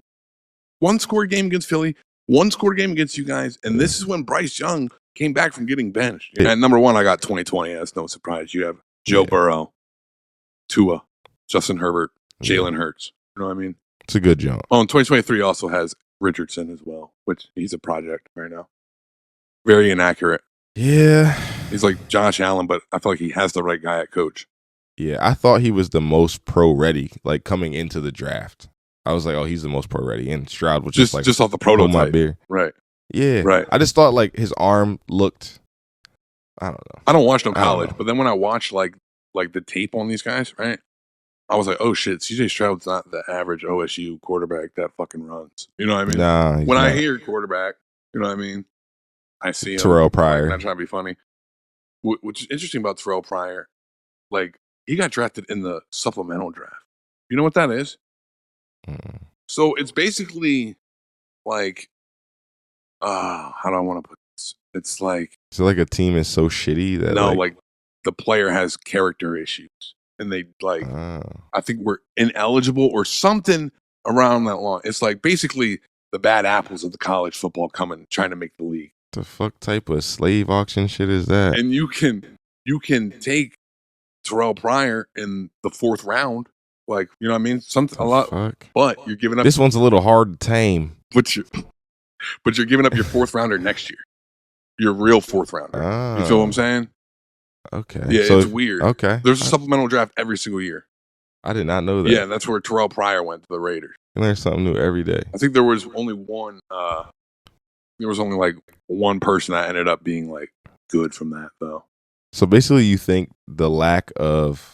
1-score game against Philly, 1-score game against you guys, and this is when Bryce Young came back from getting benched. At number 1, I got 2020. That's no surprise. You have Joe Burrow, Tua, Justin Herbert, Jalen Hurts. You know what I mean? It's a good jump. Oh, and 2023 also has Richardson as well, which he's a project right now. Very inaccurate. Yeah. He's like Josh Allen, but I feel like he has the right guy at coach. Yeah, I thought he was the most pro-ready, like, coming into the draft. I was like, oh, he's the most pro-ready. And Stroud was just off the prototype. My beer. Right. Yeah. Right. I just thought, like, his arm looked, I don't know. I don't watch no college, but then when I watch, like the tape on these guys, right, I was like, oh, shit, C.J. Stroud's not the average OSU quarterback that fucking runs. You know what I mean? Nah. When I hear quarterback, you know what I mean? I see him. Terrell Pryor. I'm not trying to be funny. Which is interesting about Terrell Pryor, like, he got drafted in the supplemental draft. You know what that is? So it's basically like, how do I want to put this? It's like a team is so shitty that like the player has character issues, and they I think we're ineligible or something around that line. It's like basically the bad apples of the college football coming trying to make the league. The fuck type of slave auction shit is that? And you can take Terrell Pryor in the 4th round. Like, you know what I mean? A lot. Fuck? But you're giving up. This one's a little hard to tame. But you're giving up your 4th rounder next year. Your real 4th rounder. You feel what I'm saying? Okay. Yeah, So it's weird. Okay. There's a supplemental draft every single year. I did not know that. Yeah, that's where Terrell Pryor went to the Raiders. You learn something new every day. I think there was only one. There was only like one person that ended up being like good from that though. So basically, you think the lack of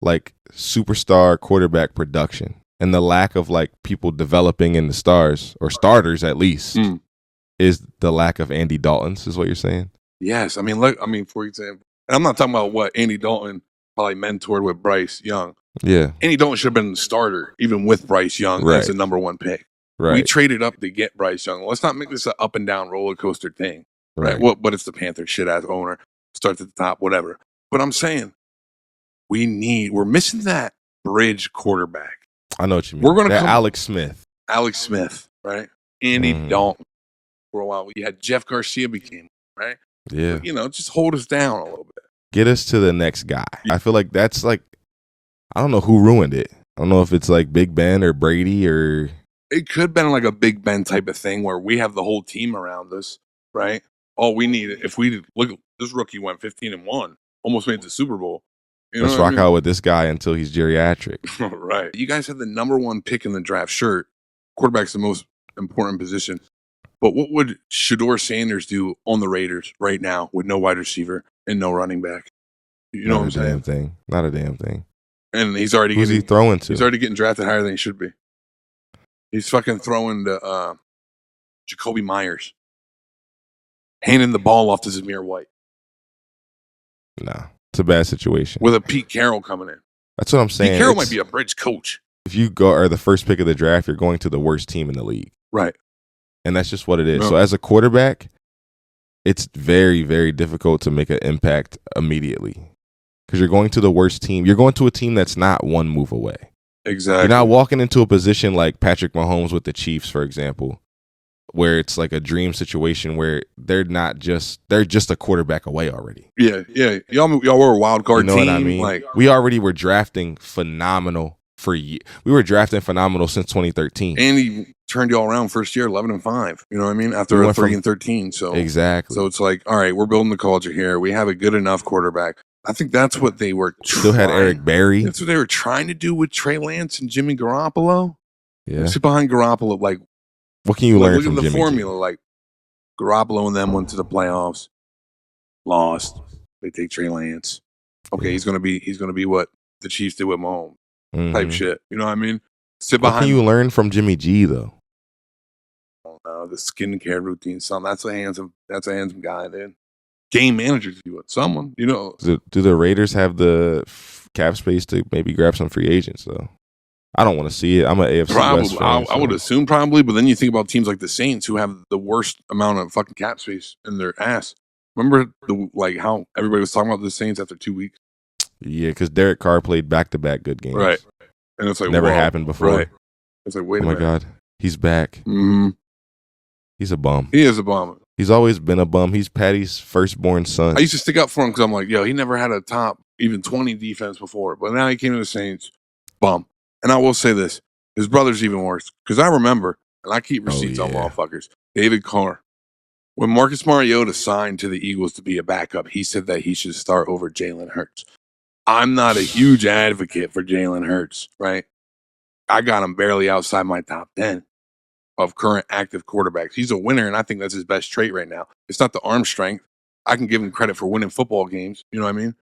like superstar quarterback production and the lack of like people developing in the stars or starters at least is the lack of Andy Daltons, is what you're saying? Yes, I mean, look, for example, and I'm not talking about what Andy Dalton probably mentored with Bryce Young. Yeah. Andy Dalton should have been the starter even with Bryce Young as the number one pick. Right. We traded up to get Bryce Young. Let's not make this an up and down roller coaster thing, right? Well, but it's the Panthers shit ass owner. Starts at the top, whatever. But I'm saying we're missing that bridge quarterback. I know what you mean. We're gonna Alex Smith, right? Andy Dalton. For a while, we had Jeff Garcia became right. Yeah, but, just hold us down a little bit. Get us to the next guy. I feel like that's like, I don't know who ruined it. I don't know if it's like Big Ben or Brady or. It could have been like a Big Ben type of thing where we have the whole team around us, right? All we need, if we look, this rookie went 15-1, almost made the Super Bowl. Let's rock out with this guy until he's geriatric. Right. You guys had the number one pick in the draft. Sure, quarterback's the most important position. But what would Shedeur Sanders do on the Raiders right now with no wide receiver and no running back? You know what I'm saying? Thing. Not a damn thing. And he's already Who's he throwing to? He's already getting drafted higher than he should be. He's fucking throwing to Jacoby Myers, handing the ball off to Zamir White. Nah, it's a bad situation. With a Pete Carroll coming in. That's what I'm saying. Pete Carroll might be a bridge coach. If you are the first pick of the draft, you're going to the worst team in the league. Right. And that's just what it is. No. So as a quarterback, it's very, very difficult to make an impact immediately because you're going to the worst team. You're going to a team that's not one move away. Exactly. You're not walking into a position like Patrick Mahomes with the Chiefs, for example, where it's like a dream situation where they're just a quarterback away already. Yeah. Y'all were a wild card team. You know what I mean? Like, we already were drafting phenomenal for years. We were drafting phenomenal since 2013. And he turned y'all around first year 11-5. You know what I mean? After 3-13. So exactly. So it's like, all right, we're building the culture here. We have a good enough quarterback. I think that's what they were still had Eric Berry. That's what they were trying to do with Trey Lance and Jimmy Garoppolo. Yeah. Sit behind Garoppolo, like what can you learn from Jimmy? Look at the formula, G? like Garoppolo and them went to the playoffs, lost. They take Trey Lance. Okay, he's gonna be what the Chiefs did with Mahomes. Type shit. You know what I mean? Sit behind. What can you learn from Jimmy G though? The skincare routine, son. That's a handsome guy, dude. Game managers do it. Someone, you know. Do the Raiders have the cap space to maybe grab some free agents though? I don't want to see it. I'm an AFC West fan. I would assume probably, but then you think about teams like the Saints who have the worst amount of fucking cap space in their ass. Remember how everybody was talking about the Saints after 2 weeks? Yeah, because Derek Carr played back-to-back good games. Right. And it's like, never happened before. Right. It's like, wait a minute. Oh my God. He's back. Mm-hmm. He's a bum. He is a bum. He's always been a bum. He's Patty's firstborn son. I used to stick up for him because I'm like, yo, he never had a top even 20 defense before. But now he came to the Saints, bum. And I will say this. His brother's even worse. Because I remember, and I keep receipts on motherfuckers, David Carr. When Marcus Mariota signed to the Eagles to be a backup, he said that he should start over Jalen Hurts. I'm not a huge advocate for Jalen Hurts, right? I got him barely outside my top 10 of current active quarterbacks. He's a winner, and I think that's his best trait right now. It's not the arm strength. I can give him credit for winning football games. You know what I mean?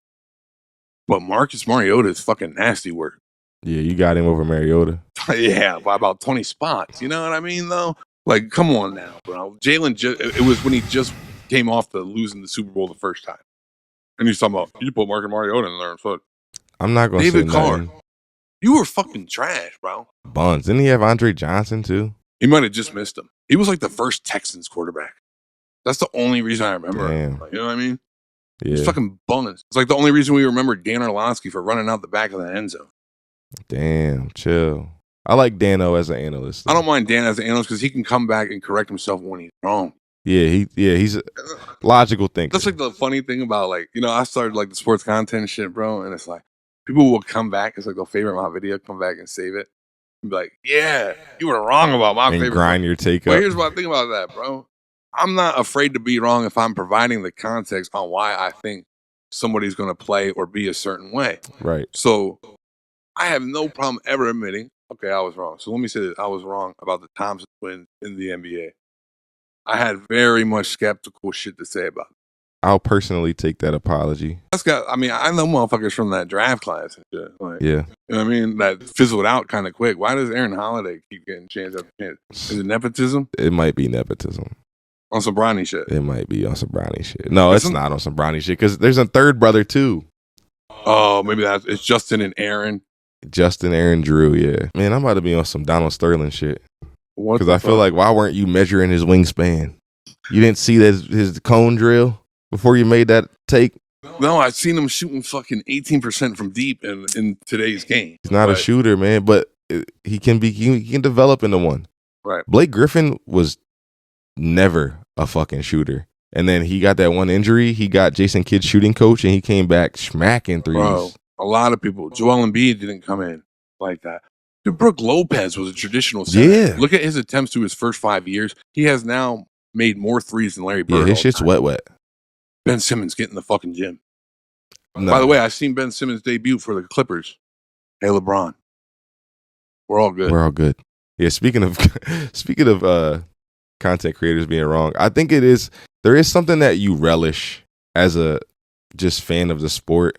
But Marcus Mariota is fucking nasty work. Yeah, you got him over Mariota. Yeah, by about 20 spots. You know what I mean, though? Like, come on now, bro. Jalen, it was when he just came off the losing the Super Bowl the first time. And he's talking about, you put Marcus Mariota in there. So I'm not going to say David Carr, you were fucking trash, bro. Buns. Didn't he have Andre Johnson, too? He might have just missed him. He was like the first Texans quarterback. That's the only reason I remember him. Like, you know what I mean? Yeah. It's fucking buns. It's like the only reason we remember Dan Orlovsky for running out the back of the end zone. Damn, chill. I like Dano as an analyst. Though. I don't mind Dan as an analyst because he can come back and correct himself when he's wrong. Yeah, he's a logical thinker. That's like the funny thing about I started like the sports content shit, bro, and it's like people will come back. It's like they'll favorite my video, come back and save it, and be like, "Yeah, you were wrong about my favorite." Grind your take up. But here's what I think about that, bro. I'm not afraid to be wrong if I'm providing the context on why I think somebody's going to play or be a certain way. Right. So I have no problem ever admitting, okay, I was wrong. So let me say that I was wrong about the Thompson twins in the NBA. I had very much skeptical shit to say about it. I'll personally take that apology. I know motherfuckers from that draft class and shit. Like, yeah. You know what I mean? That fizzled out kind of quick. Why does Aaron Holiday keep getting chance after chance? Is it nepotism? It might be nepotism. On some Bronny shit. It might be on some Bronny shit. No, it's not on some Bronny shit because there's a third brother too. Oh, maybe it's Justin and Aaron. Justin, Aaron, Drew, yeah. Man, I'm about to be on some Donald Sterling shit. Because I feel like, why weren't you measuring his wingspan? You didn't see his cone drill before you made that take? No, I've seen him shooting fucking 18% from deep in today's game. He's not a shooter, man, but he can develop into one. Right. Blake Griffin was never a fucking shooter. And then he got that one injury. He got Jason Kidd's shooting coach, and he came back smacking threes. Bro, a lot of people. Joel Embiid didn't come in like that. Dude, Brook Lopez was a traditional center. Yeah. Look at his attempts to his first 5 years. He has now made more threes than Larry Bird. Yeah, his shit's wet. Ben Simmons get in the fucking gym. No. By the way, I've seen Ben Simmons debut for the Clippers. Hey, LeBron. We're all good. We're all good. Yeah, speaking of content creators being wrong, I think there is something that you relish as a just fan of the sport,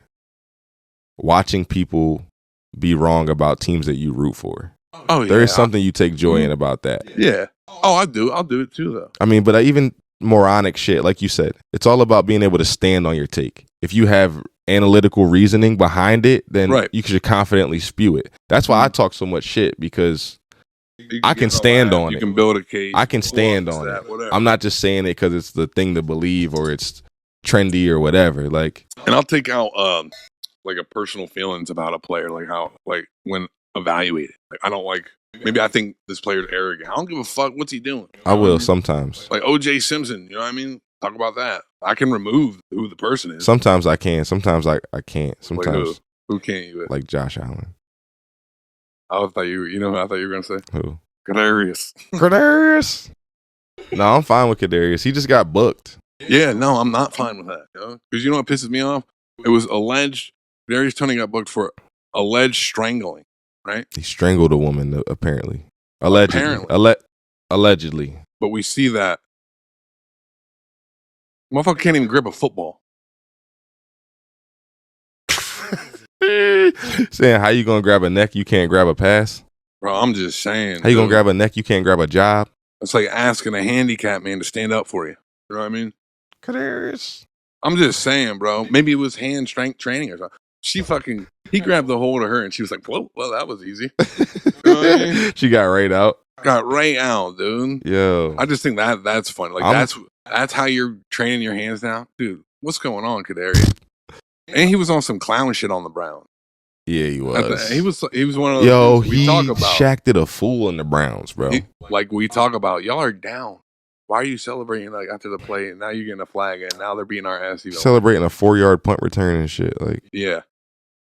watching people be wrong about teams that you root for. Oh, yeah. There is something you take joy in about that. Yeah. Oh, I do. I'll do it too, though. I mean, but even moronic shit, like you said, it's all about being able to stand on your take. If you have analytical reasoning behind it, then you should confidently spew it. That's why I talk so much shit, because I can stand on it. You can build a case. I can stand on it. Whatever. I'm not just saying it because it's the thing to believe or it's trendy or whatever. Like, and I'll take out like a personal feelings about a player, like how when evaluated. Like, I don't like. Maybe I think this player's arrogant. I don't give a fuck what's he doing. I will sometimes. Like O.J. Simpson, you know what I mean? Talk about that. I can remove who the person is. Sometimes I can. Sometimes I can't. Sometimes like who can't you? Like Josh Allen. I thought you who I thought you were gonna say? Who? Kadarius. Kadarius. No, I'm fine with Kadarius. He just got booked. Yeah, no, I'm not fine with that. Because you know what pisses me off? It was alleged. Kadarius Toney got booked for alleged strangling. Right? He strangled a woman, apparently. Allegedly. But we see that. Motherfucker can't even grip a football. Saying, how you gonna grab a neck, you can't grab a pass? Bro, I'm just saying. How you gonna grab a neck, you can't grab a job? It's like asking a handicapped man to stand up for you. You know what I mean? Kadarius. I'm just saying, bro. Maybe it was hand strength training or something. He grabbed the hold of her and she was like, whoa, well, that was easy. You know what I mean? She got right out. Got right out, dude. Yo. I just think that's funny. Like, that's how you're training your hands now? Dude, what's going on, Kadarius? And he was on some clown shit on the Browns. Yeah, he was. He was one of those things we talk about. Shaqted a fool in the Browns, bro. Like we talk about, y'all are down. Why are you celebrating like after the play? And now you're getting a flag, and now they're beating our ass. Celebrating a 4-yard punt return and shit. Like, yeah,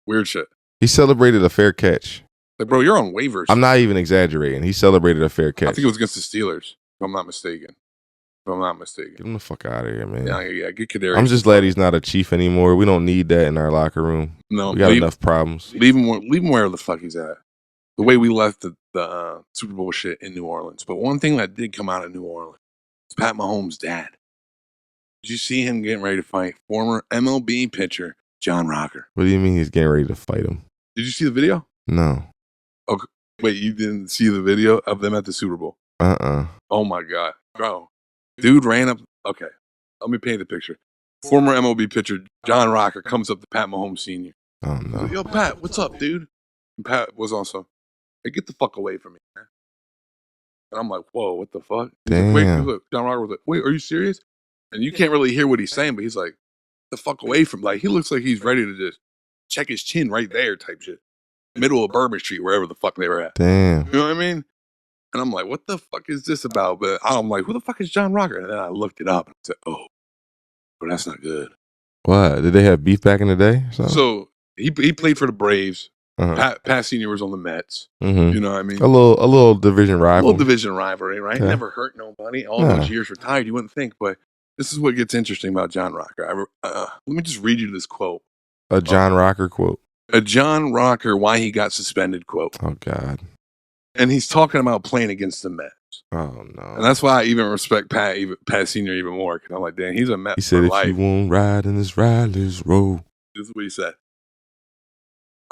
weird shit. He celebrated a fair catch. Like, bro, you're on waivers. I'm not even exaggerating. He celebrated a fair catch. I think it was against the Steelers, if I'm not mistaken. Get him the fuck out of here, man. Yeah, get Kadarius. I'm just glad he's not a Chief anymore. We don't need that in our locker room. No, we got enough problems. Leave him where the fuck he's at. The way we left the Super Bowl shit in New Orleans. But one thing that did come out of New Orleans is Pat Mahomes' dad. Did you see him getting ready to fight former MLB pitcher John Rocker? What do you mean he's getting ready to fight him? Did you see the video? No. Okay. Wait, you didn't see the video of them at the Super Bowl? Oh my God. Bro. Dude ran up. Okay. Let me paint the picture. Former MLB pitcher John Rocker comes up to Pat Mahomes Sr. Oh, no. Like, yo, Pat, what's up, dude? And Pat was also, hey, get the fuck away from me, man. And I'm like, whoa, what the fuck? Damn. Like, wait, John Rocker was like, wait, are you serious? And you can't really hear what he's saying, but he's like, the fuck away from, like, he looks like he's ready to just check his chin right there type shit. Middle of Bourbon Street, wherever the fuck they were at. Damn. You know what I mean? And I'm like, what the fuck is this about? But I'm like, who the fuck is John Rocker? And then I looked it up and said, oh, but that's not good. What? Did they have beef back in the day? So he played for the Braves. Pat Senior was on the Mets. Mm-hmm. You know what I mean? A little division rival. A little division rivalry, right? Okay. Never hurt nobody. All those years retired, you wouldn't think. But This is what gets interesting about John Rocker. Let me just read you this quote. A John Rocker quote. A John Rocker, why he got suspended quote. Oh, God. And he's talking about playing against the Mets. Oh, no. And that's why I even respect Pat Sr. even more. Because I'm like, damn, he's a Met He said, for life. if you won't ride in this rider's row. This is what he said.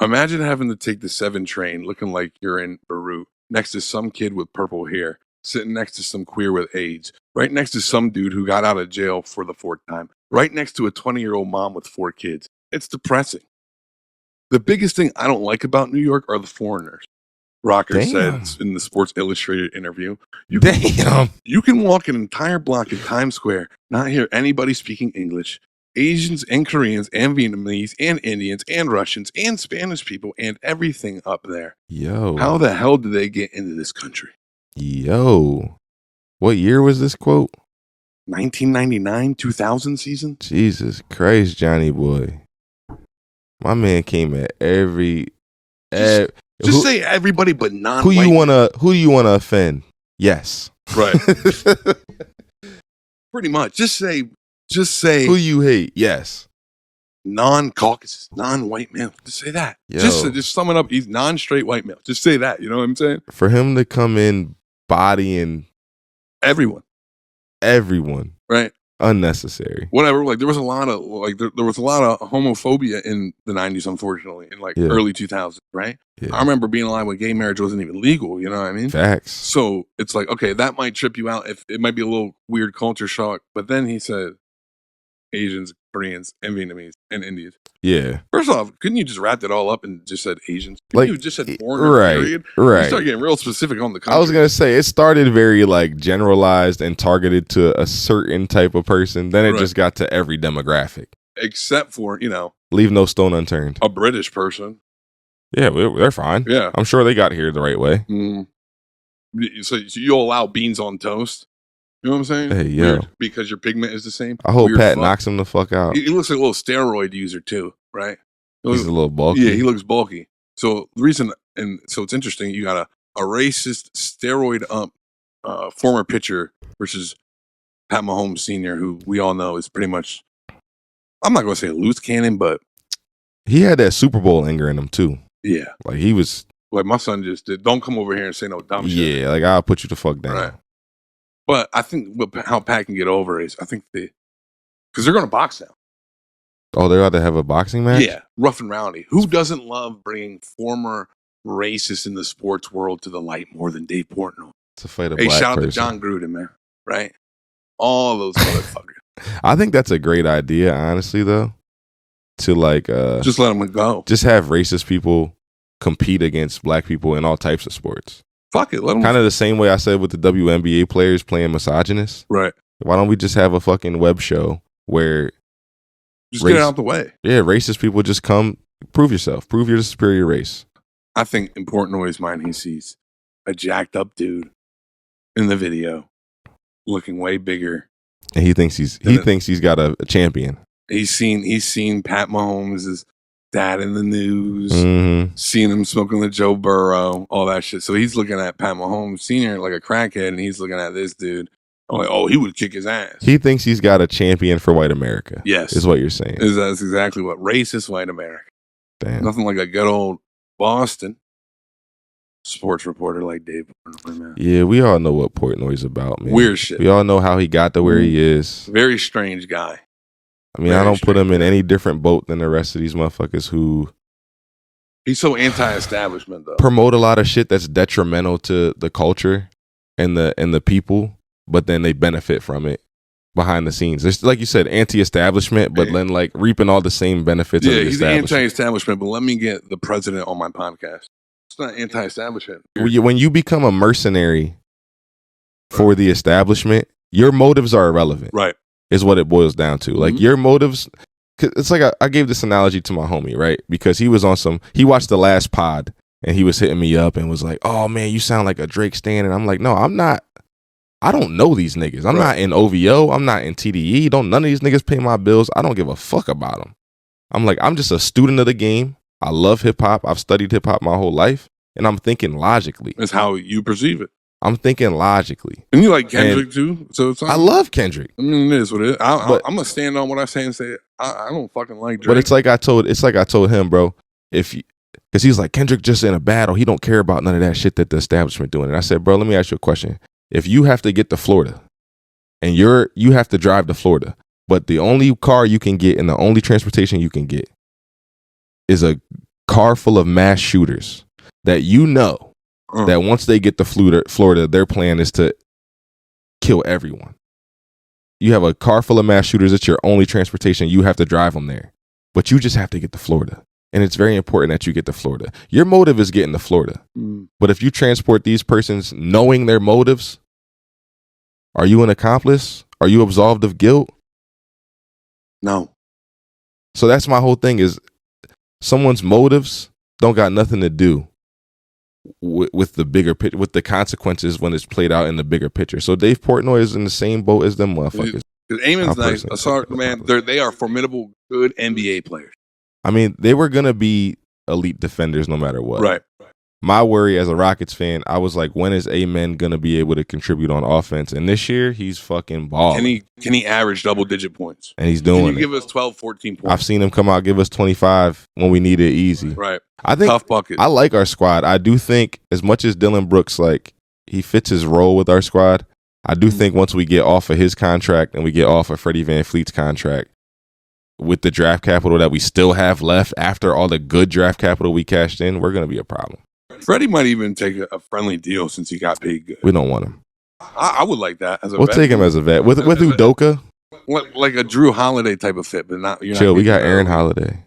Imagine having to take the 7 train looking like you're in Beirut, next to some kid with purple hair, sitting next to some queer with AIDS, right next to some dude who got out of jail for the 4th time, right next to a 20-year-old mom with 4 kids. It's depressing. The biggest thing I don't like about New York are the foreigners. Rocker said in the Sports Illustrated interview, you can walk an entire block in Times Square, not hear anybody speaking English. Asians and Koreans and Vietnamese and Indians and Russians and Spanish people and everything up there. Yo. How the hell did they get into this country? Yo. What year was this quote? 1999, 2000 season? Jesus Christ, Johnny boy. My man came at Just say everybody but non-white. Who do you wanna offend? Yes. Right. Pretty much. Just say who you hate. Yes. Non-Caucasus, non-white male. Just say that. Just sum it up. He's non-straight white male. Just say that. You know what I'm saying? For him to come in bodying everyone. Right. Unnecessary. Whatever. Like there was a lot of homophobia in the 90s, unfortunately, in early 2000s, right? Yeah. I remember being alive when gay marriage wasn't even legal, you know what I mean? Facts. So it's like, okay, that might trip you out. If it might be a little weird culture shock, but then he said Asians, Koreans, and Vietnamese, and Indians. Yeah. First off, couldn't you just wrap it all up and just said Asians? You just said foreigner, period? Right. You start getting real specific on the country. I was going to say, it started very generalized and targeted to a certain type of person. Then it just got to every demographic. Except for, leave no stone unturned. A British person. Yeah, they're fine. Yeah. I'm sure they got here the right way. So you'll allow beans on toast? You know what I'm saying? Hey, yo. Because your pigment is the same. I hope Pat knocks him the fuck out. He looks like a little steroid user too, right? He's a little bulky. Yeah, he looks bulky. So the reason, and so it's interesting, you got a racist steroid former pitcher versus Pat Mahomes Sr., who we all know is pretty much, I'm not going to say a loose cannon, but he had that Super Bowl anger in him too. Yeah. He was like, my son just did, don't come over here and say no dumb shit. Yeah, I'll put you the fuck down. Right. But I think how Pat can get over is, I think because they're going to box now. Oh, they're about to have a boxing match? Yeah, rough and rowdy. Who doesn't love bringing former racists in the sports world to the light more than Dave Portnoy? To fight a black person. Shout out to John Gruden, man. Right? All those motherfuckers. I think that's a great idea, honestly, though. To just let them go. Just have racist people compete against black people in all types of sports. Fuck it, let them. Kind of the same way I said with the WNBA players playing misogynists. Right. Why don't we just have a fucking web show where just get it out the way? Yeah, racist people just come, prove yourself, prove you're the superior race. I think in Portnoy's mind, he sees a jacked up dude in the video, looking way bigger, and he thinks he's got a champion. He's seen Pat Mahomes' dad in the news, seen him smoking with Joe Burrow, all that shit. So he's looking at Pat Mahomes Sr. like a crackhead, and he's looking at this dude. I'm like, oh, he would kick his ass. He thinks he's got a champion for white America. Yes. Is what you're saying. That's exactly what. Racist white America. Damn. Nothing like a good old Boston sports reporter like Dave Portnoy, man. Yeah, we all know what Portnoy's about, man. Weird shit. We all know how he got to where he is. Very strange guy. I mean, I don't put him in any different boat than the rest of these motherfuckers who... He's so anti-establishment, though. Promote a lot of shit that's detrimental to the culture and the people, but then they benefit from it behind the scenes. It's like you said, anti-establishment, but then reaping all the same benefits of the establishment. He's anti-establishment, but let me get the president on my podcast. It's not anti-establishment. When you become a mercenary for the establishment, your motives are irrelevant. Right. Is what it boils down to. Like your motives, it's like I gave this analogy to my homie, right? Because he watched the last pod and he was hitting me up and was like, oh man, you sound like a Drake stan. And I'm like, no, I'm not. I don't know these niggas. I'm not in OVO. I'm not in TDE. None of these niggas pay my bills. I don't give a fuck about them. I'm like, I'm just a student of the game. I love hip hop. I've studied hip hop my whole life. And I'm thinking logically. That's how you perceive it. I'm thinking logically. And you like Kendrick too, so it's I love Kendrick. I mean, it is what it is. I'm gonna stand on what I say and say I don't fucking like Drake. But it's like I told him, bro, because he's like, Kendrick just in a battle, he don't care about none of that shit that the establishment doing. And I said, bro, let me ask you a question. If you have to get to Florida, and you have to drive to Florida, but the only car you can get and the only transportation you can get is a car full of mass shooters that that once they get to Florida, their plan is to kill everyone. You have a car full of mass shooters. It's your only transportation. You have to drive them there. But you just have to get to Florida. And it's very important that you get to Florida. Your motive is getting to Florida. But if you transport these persons knowing their motives, are you an accomplice? Are you absolved of guilt? No. So that's my whole thing is someone's motives don't got nothing to do with the bigger picture, with the consequences when it's played out in the bigger picture. So Dave Portnoy is in the same boat as them motherfuckers. Because Eamon's nice. Sorry, man. They are formidable, good NBA players. I mean, they were gonna be elite defenders no matter what. Right. My worry as a Rockets fan, I was like, when is Amen gonna be able to contribute on offense? And this year, he's fucking balling. Can he average double-digit points? And he's doing Can you give us 12, 14 points? I've seen him come out give us 25 when we need it easy. Right. I think tough bucket. I like our squad. I do think as much as Dylan Brooks, like he fits his role with our squad, I do think once we get off of his contract and we get off of Freddie VanVleet's contract, with the draft capital that we still have left after all the good draft capital we cashed in, we're going to be a problem. Freddie might even take a friendly deal since he got paid good. We don't want him. I would like that as a vet. We'll take him as a vet. With Udoka? Like a Drew Holiday type of fit, but not. Chill, we got Aaron Holiday.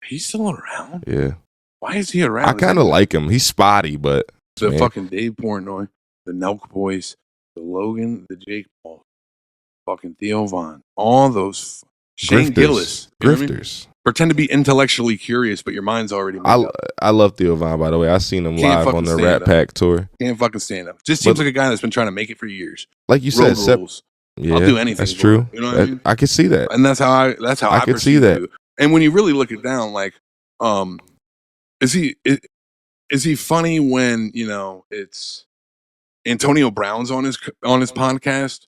He's still around? Yeah. Why is he around? I kind of like him. He's spotty, but. The fucking Dave Portnoy, the Nelk Boys, the Logan, the Jake Paul, fucking Theo Vaughn, all those. Shane Gillis. Grifters. Pretend to be intellectually curious, but your mind's already made up. I love Theo Vaughn, by the way. I seen him live on the Rat Pack tour. Can't fucking stand him. Just seems like a guy that's been trying to make it for years. Like you said, I'll do anything. That's true. You know what I mean? I can see that. And that's how I could see that. You. And when you really look it down, like, is he funny when, it's Antonio Brown's on his podcast?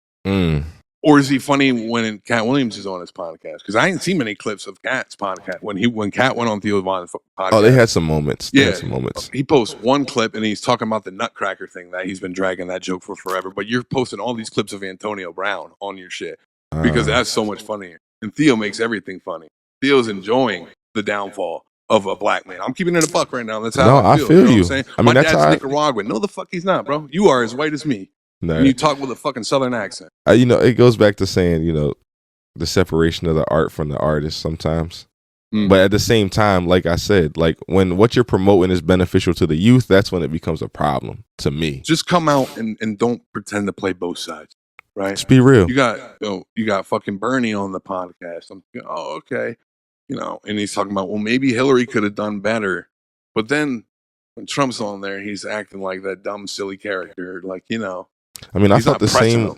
Or is he funny when Cat Williams is on his podcast? Because I ain't seen many clips of Cat's podcast when Cat went on Theo Vaughn's podcast. Oh, they had some moments. He posts one clip and he's talking about the Nutcracker thing that he's been dragging that joke for forever. But you're posting all these clips of Antonio Brown on your shit because that's so much funnier. And Theo makes everything funny. Theo's enjoying the downfall of a black man. I'm keeping it a buck right now. That's how I feel. I feel you. Know what I'm saying? I mean, my that's dad's Nicaraguan. No, the fuck he's not, bro. You are as white as me. No. And you talk with a fucking Southern accent. It goes back to saying, the separation of the art from the artist sometimes. But at the same time, like I said, like when what you're promoting is beneficial to the youth, that's when it becomes a problem to me. Just come out and don't pretend to play both sides, right? Let's be real. You got fucking Bernie on the podcast. I'm thinking, oh, okay. And he's talking about, well, maybe Hillary could have done better. But then when Trump's on there, he's acting like that dumb, silly character. Like, I mean, I felt the same.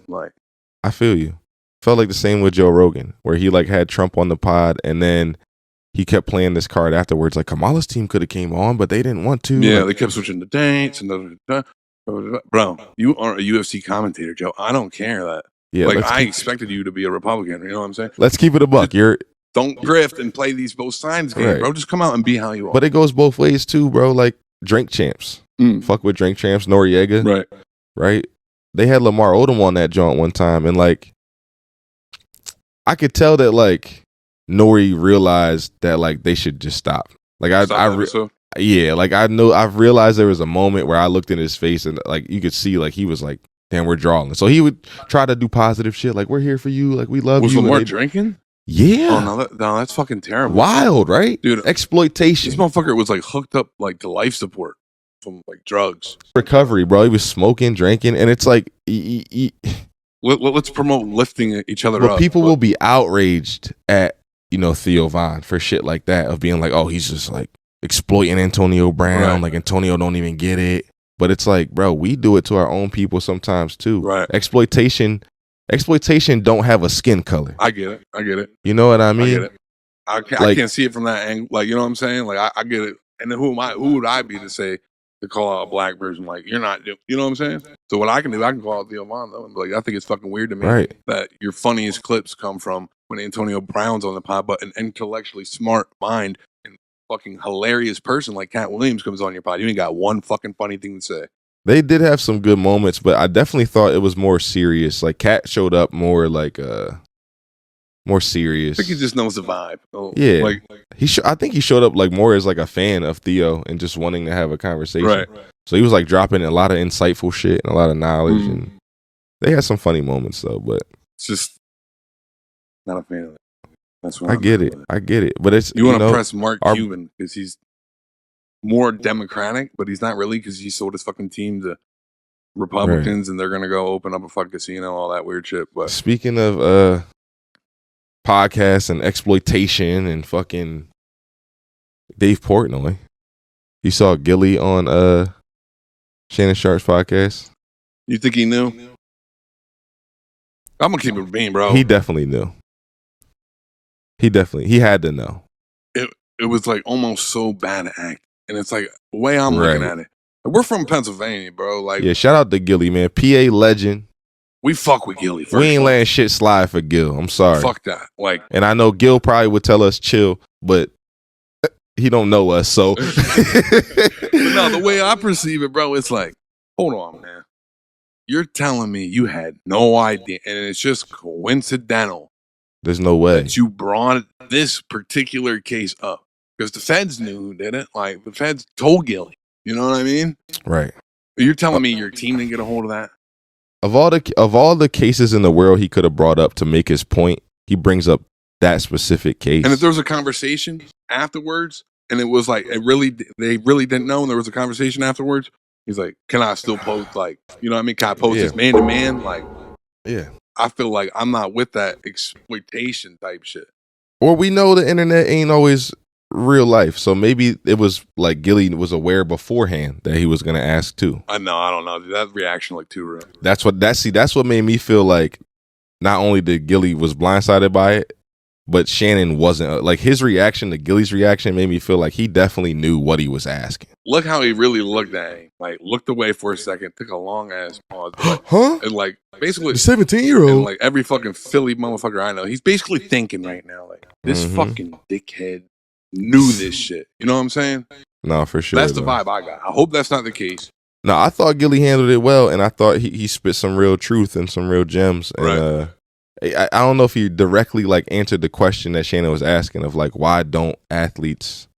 I feel you. Felt like the same with Joe Rogan, where he like had Trump on the pod, and then he kept playing this card afterwards. Like Kamala's team could have came on, but they didn't want to. Yeah, they kept switching the dates and bro, you are a UFC commentator, Joe. I don't care that. Yeah, I expected you to be a Republican. You know what I'm saying? Let's keep it a buck. Don't grift and play these both sides game, bro. Just come out and be how you are. But it goes both ways too, bro. Like drink champs, fuck with drink champs, Noriega, right. They had Lamar Odom on that joint one time, and like, I could tell that like Nori realized that like they should just stop. Like I've realized there was a moment where I looked in his face and like you could see like he was like, damn, we're drawing. So he would try to do positive shit, like we're here for you, like we love you. Was Lamar drinking? Yeah. Oh no, that's fucking terrible. Wild, right, dude? Exploitation. This motherfucker was like hooked up like to life support from like drugs. Recovery, bro. He was smoking, drinking, and it's like let's promote lifting each other up. People will be outraged at Theo Vaughn for shit like that, of being like, oh, he's just like exploiting Antonio Brown, like Antonio don't even get it. But it's like, bro, we do it to our own people sometimes too. Right. Exploitation don't have a skin color. I get it. You know what I mean? I get it. I can't see it from that angle. Like, you know what I'm saying? Like, I get it. And then who would I be to say to call out a black person like you're not doing. You know what I'm saying? So what I can do, I can call out Theo Von though, and be like, I think it's fucking weird to me that your funniest clips come from when Antonio Brown's on the pod, but an intellectually smart mind and fucking hilarious person like Cat Williams comes on your pod. You ain't got one fucking funny thing to say. They did have some good moments, but I definitely thought it was more serious. Like Cat showed up more like more serious. I think he just knows the vibe. Yeah, like I think he showed up like more as like a fan of Theo and just wanting to have a conversation. Right. So he was like dropping a lot of insightful shit and a lot of knowledge, and they had some funny moments though. But it's just not a fan of it. That's what I get it. But it's you want to press Mark Cuban because he's more Democratic, but he's not really because he sold his fucking team to Republicans, and they're gonna go open up a fucking casino, all that weird shit. But speaking of podcasts and exploitation and fucking Dave Portnoy, you saw Gilly on Shannon Sharp's podcast. You think he knew? I'm gonna keep it being, bro. He definitely knew. He had to know. It was like almost so bad act, and it's like the way I'm looking at it. We're from Pennsylvania, bro. Like, yeah, shout out to Gilly, man. PA legend. We fuck with Gilly. We ain't letting shit slide for Gil. I'm sorry. Fuck that. Like, and I know Gil probably would tell us chill, but he don't know us, so. But no, the way I perceive it, bro, it's like, hold on, man. You're telling me you had no idea, and it's just coincidental. There's no way that you brought this particular case up because the feds knew who did it. Like the feds told Gilly. You know what I mean? Right. You're telling me your team didn't get a hold of that? Of all the cases in the world he could have brought up to make his point, he brings up that specific case. And if there was a conversation afterwards, and it was like they really didn't know, and there was a conversation afterwards, he's like, "Can I still post? Like, you know what I mean? Can I post this man to man? Like, yeah." I feel like I'm not with that exploitation type shit. Or we know the internet ain't always real life, so maybe it was like Gilly was aware beforehand that he was gonna ask too. I don't know. That reaction like too real. That's what made me feel like not only did Gilly was blindsided by it, but Shannon wasn't. Like his reaction to Gilly's reaction made me feel like he definitely knew what he was asking. Look how he really looked at him. Like looked away for a second, took a long ass pause, and like basically the 17-year-old, like every fucking Philly motherfucker I know, he's basically thinking right now, like this fucking dickhead knew this shit. You know what I'm saying? No, for sure. That's the vibe I got. I hope that's not the case. No, I thought Gilly handled it well, and I thought he spit some real truth and some real gems. And I don't know if he directly like answered the question that Shannon was asking of like why don't athletes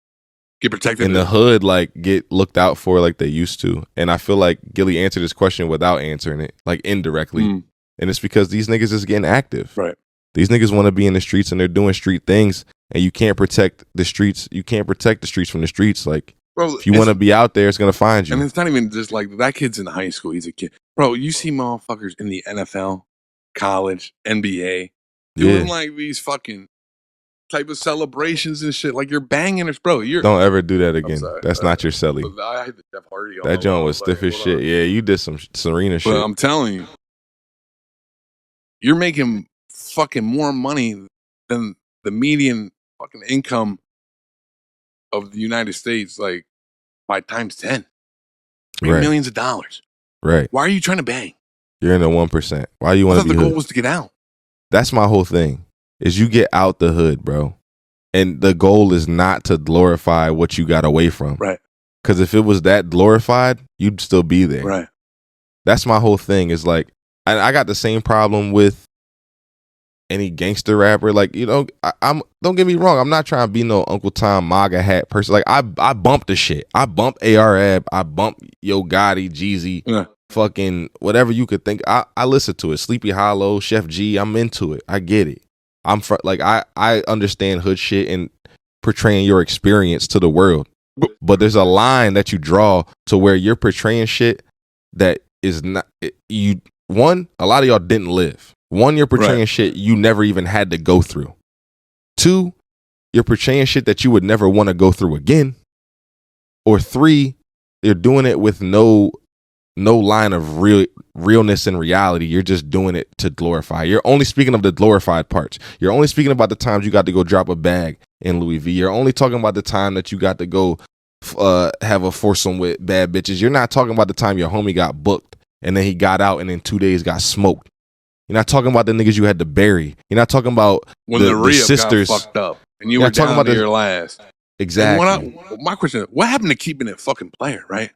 get protected in the hood like get looked out for like they used to. And I feel like Gilly answered this question without answering it, like indirectly. And it's because these niggas is getting active. Right. These niggas want to be in the streets and they're doing street things, and you can't protect the streets. You can't protect the streets from the streets. Like, bro, if you want to be out there, it's going to find you. And it's not even just like that kid's in high school. He's a kid. Bro, you see motherfuckers in the NFL, college, NBA, doing like these fucking type of celebrations and shit. Like you're banging us, bro. Don't ever do that again. That's not your celly. I had the Jeff Hardy on. That joint was stiff as shit. Yeah, you did some Serena shit. But I'm telling you, you're making fucking more money than the median fucking income of the United States, like by times 10. Millions of dollars. Right. Why are you trying to bang? You're in the 1%. Why do you want to be the hood? goal was to get out. That's my whole thing. Is you get out the hood, bro. And the goal is not to glorify what you got away from. Right. Because if it was that glorified, you'd still be there. Right. That's my whole thing. Is like, I got the same problem with any gangster rapper. Like, you know, I'm don't get me wrong. I'm not trying to be no Uncle Tom MAGA hat person. Like, I bump the shit. I bump AR-Ab. I bump Yo Gotti, Jeezy, fucking whatever you could think. I listen to it. Sleepy Hollow, Chef G. I'm into it. I get it. I understand hood shit and portraying your experience to the world. But there's a line that you draw to where you're portraying shit that is not you. One, a lot of y'all didn't live. One, you're portraying shit you never even had to go through. Two, you're portraying shit that you would never want to go through again. Or three, you're doing it with no line of realness and reality. You're just doing it to glorify. You're only speaking of the glorified parts. You're only speaking about the times you got to go drop a bag in Louis V. You're only talking about the time that you got to go have a foursome with bad bitches. You're not talking about the time your homie got booked and then he got out and in 2 days got smoked. You're not talking about the niggas you had to bury. You're not talking about when the re-up sisters got fucked up and you were down about your last. Exactly. My question is, what happened to keeping it fucking player, right?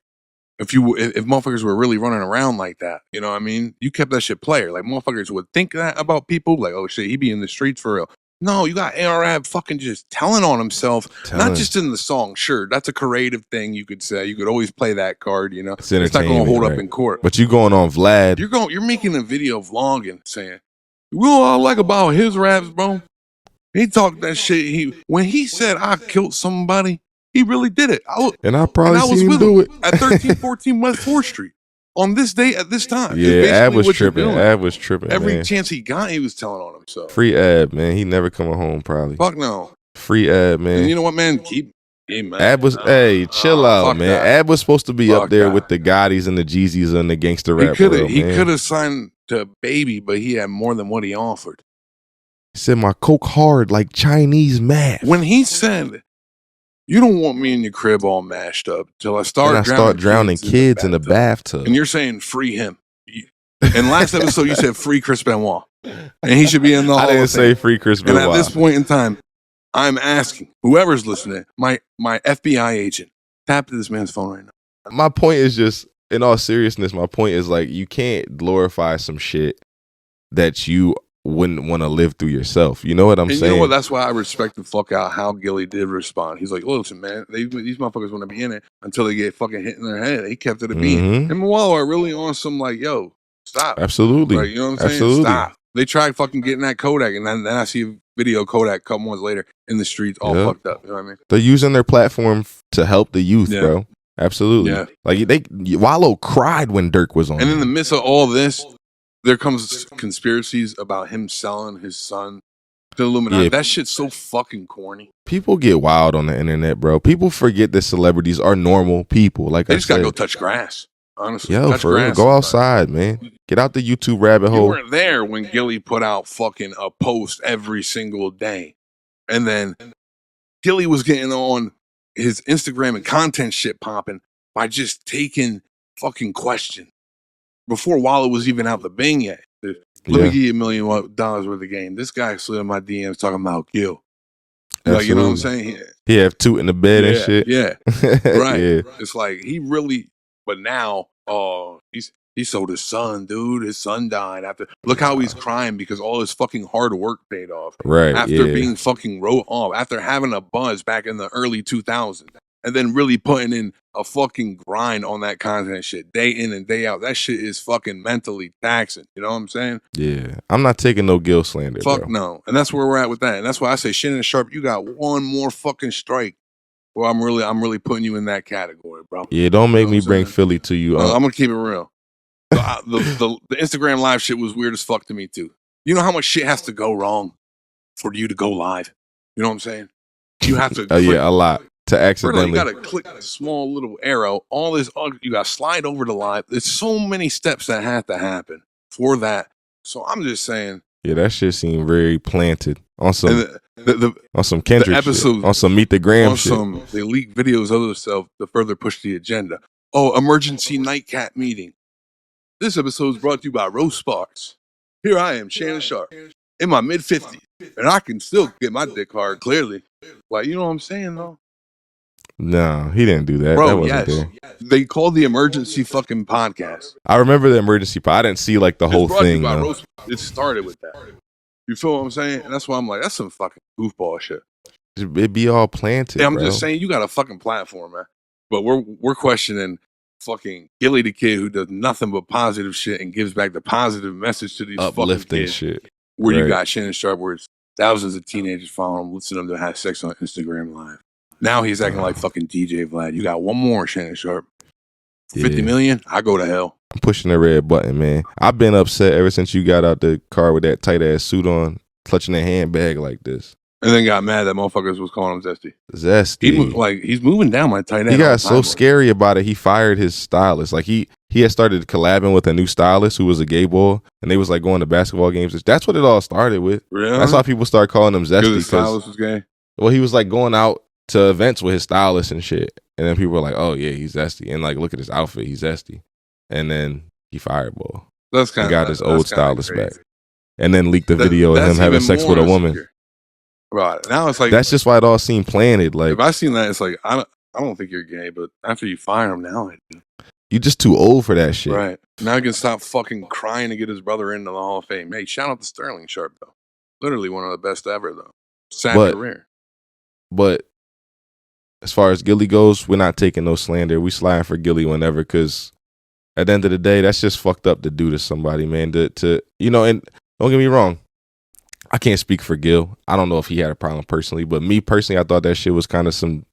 If motherfuckers were really running around like that, you know what I mean? You kept that shit player. Like, motherfuckers would think that about people. Like, oh, shit, he be in the streets for real. No, you got ARAB fucking just telling on himself. Not just in the song. Sure, that's a creative thing you could say. You could always play that card, you know? It's not going to hold up in court. But you going on Vlad. You're making a video vlogging saying, you know what I like about his raps, bro? He talked that shit. When he said, I killed somebody, he really did it. I was with him at 1314 West 4th Street on this day at this time. Yeah, Ab was tripping. Ab was tripping. Every chance he got, he was telling on himself. Free Ab, man. He never coming home, probably. Fuck no. Free Ab, man. And you know what, man? Man. Ab was, chill out, man. That. Ab was supposed to be up there with the Gottis and the Jeezys and the gangster rap. He could have signed to Baby, but he had more than what he offered. He said, my coke hard like Chinese math. When he said, you don't want me in your crib all mashed up till I start drowning kids in the bathtub. And you're saying free him. And last episode you said free Chris Benoit. And he should be in the Hall I didn't say free Chris Benoit. And at this point in time, I'm asking whoever's listening, my FBI agent, tap to this man's phone right now. My point is just, in all seriousness, my point is like, you can't glorify some shit that you wouldn't want to live through yourself. You know what I'm saying? You know what? That's why I respect the fuck out how Gilly did respond. He's like, listen, man, these motherfuckers want to be in it until they get fucking hit in their head. He kept it a beat. And Wallo are really on some like, yo, stop. Absolutely. Like, you know what I'm saying? Absolutely. Stop. They tried fucking getting that Kodak, and then I see a video of Kodak a couple months later in the streets all fucked up. You know what I mean? They're using their platform to help the youth, bro. Absolutely. Yeah. Like Wallo cried when Dirk was on. And in the midst of all this, there comes conspiracies about him selling his son to Illuminati. Yeah. That shit's so fucking corny. People get wild on the internet, bro. People forget that celebrities are normal people. Like they just gotta go touch grass. Honestly, yo, for real, go outside, man. Get out the YouTube rabbit hole. You weren't there when Gilly put out fucking a post every single day, and then Gilly was getting on his Instagram and content shit popping by just taking fucking questions before Wallo was even out the Bing yet. Let me give you $1 million worth of game. This guy slid in my DMs talking about Gil. Like, you know what I'm saying? He have two in the bed and shit. Yeah, right. Yeah. It's like he really. But now, he sold his son, dude. His son died after. Look how he's crying because all his fucking hard work paid off. Right. After being fucking wrote off, after having a buzz back in the early 2000s, and then really putting in a fucking grind on that content shit day in and day out. That shit is fucking mentally taxing. You know what I'm saying? Yeah. I'm not taking no Gil slander. Fuck bro. No. And that's where we're at with that. And that's why I say Shannon Sharp, you got one more fucking strike. Well, I'm really putting you in that category, bro. Yeah, don't make me bring Philly to you. I'm gonna keep it real. The Instagram live shit was weird as fuck to me too. You know how much shit has to go wrong for you to go live? You know what I'm saying? You have to. A lot to accidentally. You gotta click a small little arrow. All this, you gotta slide over to live. There's so many steps that have to happen for that. So I'm just saying. Yeah, that shit seemed very planted on some. On some Kendrick episodes, shit. On some Meet the Gram shit. They leak videos of themselves to further push the agenda. Oh, emergency nightcap meeting. This episode is brought to you by Rose Sparks. Here I am, Shannon Sharp, in my mid-50s, and I can still get my dick hard, clearly. Like, you know what I'm saying, though? No, he didn't do that. Bro, that wasn't there. They called the emergency fucking podcast. I remember the emergency pod. I didn't see like the whole thing. It started with that. You feel what I'm saying? And that's why I'm like, that's some fucking goofball shit. It be all planted. Yeah, I'm bro. just saying, you got a fucking platform, man. But we're questioning fucking Gilly the kid who does nothing but positive shit and gives back the positive message to these uplifting fucking kids. Shit. Where you got Shannon Sharp, where it's thousands of teenagers following him, listening to them to have sex on Instagram Live. Now he's acting like fucking DJ Vlad. You got one more, Shannon Sharp. 50 million, I go to hell. I'm pushing the red button, man. I've been upset ever since you got out the car with that tight ass suit on, clutching a handbag like this. And then got mad that motherfuckers was calling him Zesty. Zesty. He's moving down my tight ass. He got so scary about it, he fired his stylist. Like he had started collabing with a new stylist who was a gay boy, and they was like going to basketball games. That's what it all started with. Really? That's why people started calling him Zesty. Because the stylist was gay? Well, he was like going out to events with his stylist and shit. And then people were like, "Oh yeah, he's zesty," and like, look at his outfit, he's zesty. And then he fireball. That's kind and of got his old stylist crazy. back. And then leaked the video of him having sex with a woman. Right now, it's like that's just why it all seemed planted. Like if I seen that, it's like I don't think you're gay, but after you fire him, now I do. You just too old for that shit. Right now, he can stop fucking crying to get his brother into the Hall of Fame. Hey, shout out to Sterling Sharp though. Literally one of the best ever though. Sad career. But as far as Gilly goes, we're not taking no slander. We sliding for Gilly whenever, because at the end of the day, that's just fucked up to do to somebody, man. To and don't get me wrong, I can't speak for Gil. I don't know if he had a problem personally, but me personally, I thought that shit was kind of some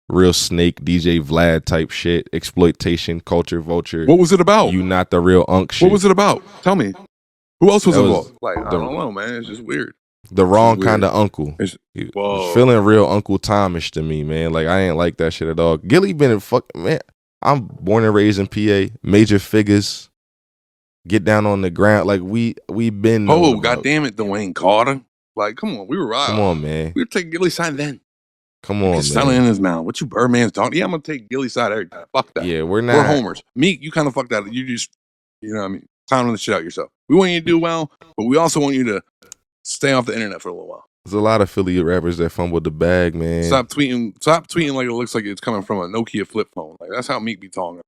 real snake DJ Vlad type shit, exploitation, culture vulture. What was it about? You not the real unk shit. What was it about? Tell me. Who else was involved? Like I don't know, man. It's just weird. The wrong kind of uncle. Feeling real Uncle Tomish to me, man. Like I ain't like that shit at all. Gilly been in man. I'm born and raised in PA. Major figures. Get down on the ground. Like we been. Oh, God damn it, Dwayne Carter. Like, come on, we were right. Come on, man. We were taking Gilly's side then. Come on, man. Selling in his mouth. What you Birdman's talking? Yeah, I'm gonna take Gilly's side every time. Fuck that. Yeah, we're not. We're homers. Meek, you kind of fucked that. You just, you know what I mean? Pounding the shit out yourself. We want you to do well, but we also want you to stay off the internet for a little while. There's a lot of Philly rappers that fumbled the bag, man. Stop tweeting like it looks like it's coming from a Nokia flip phone. Like that's how Meek be talking.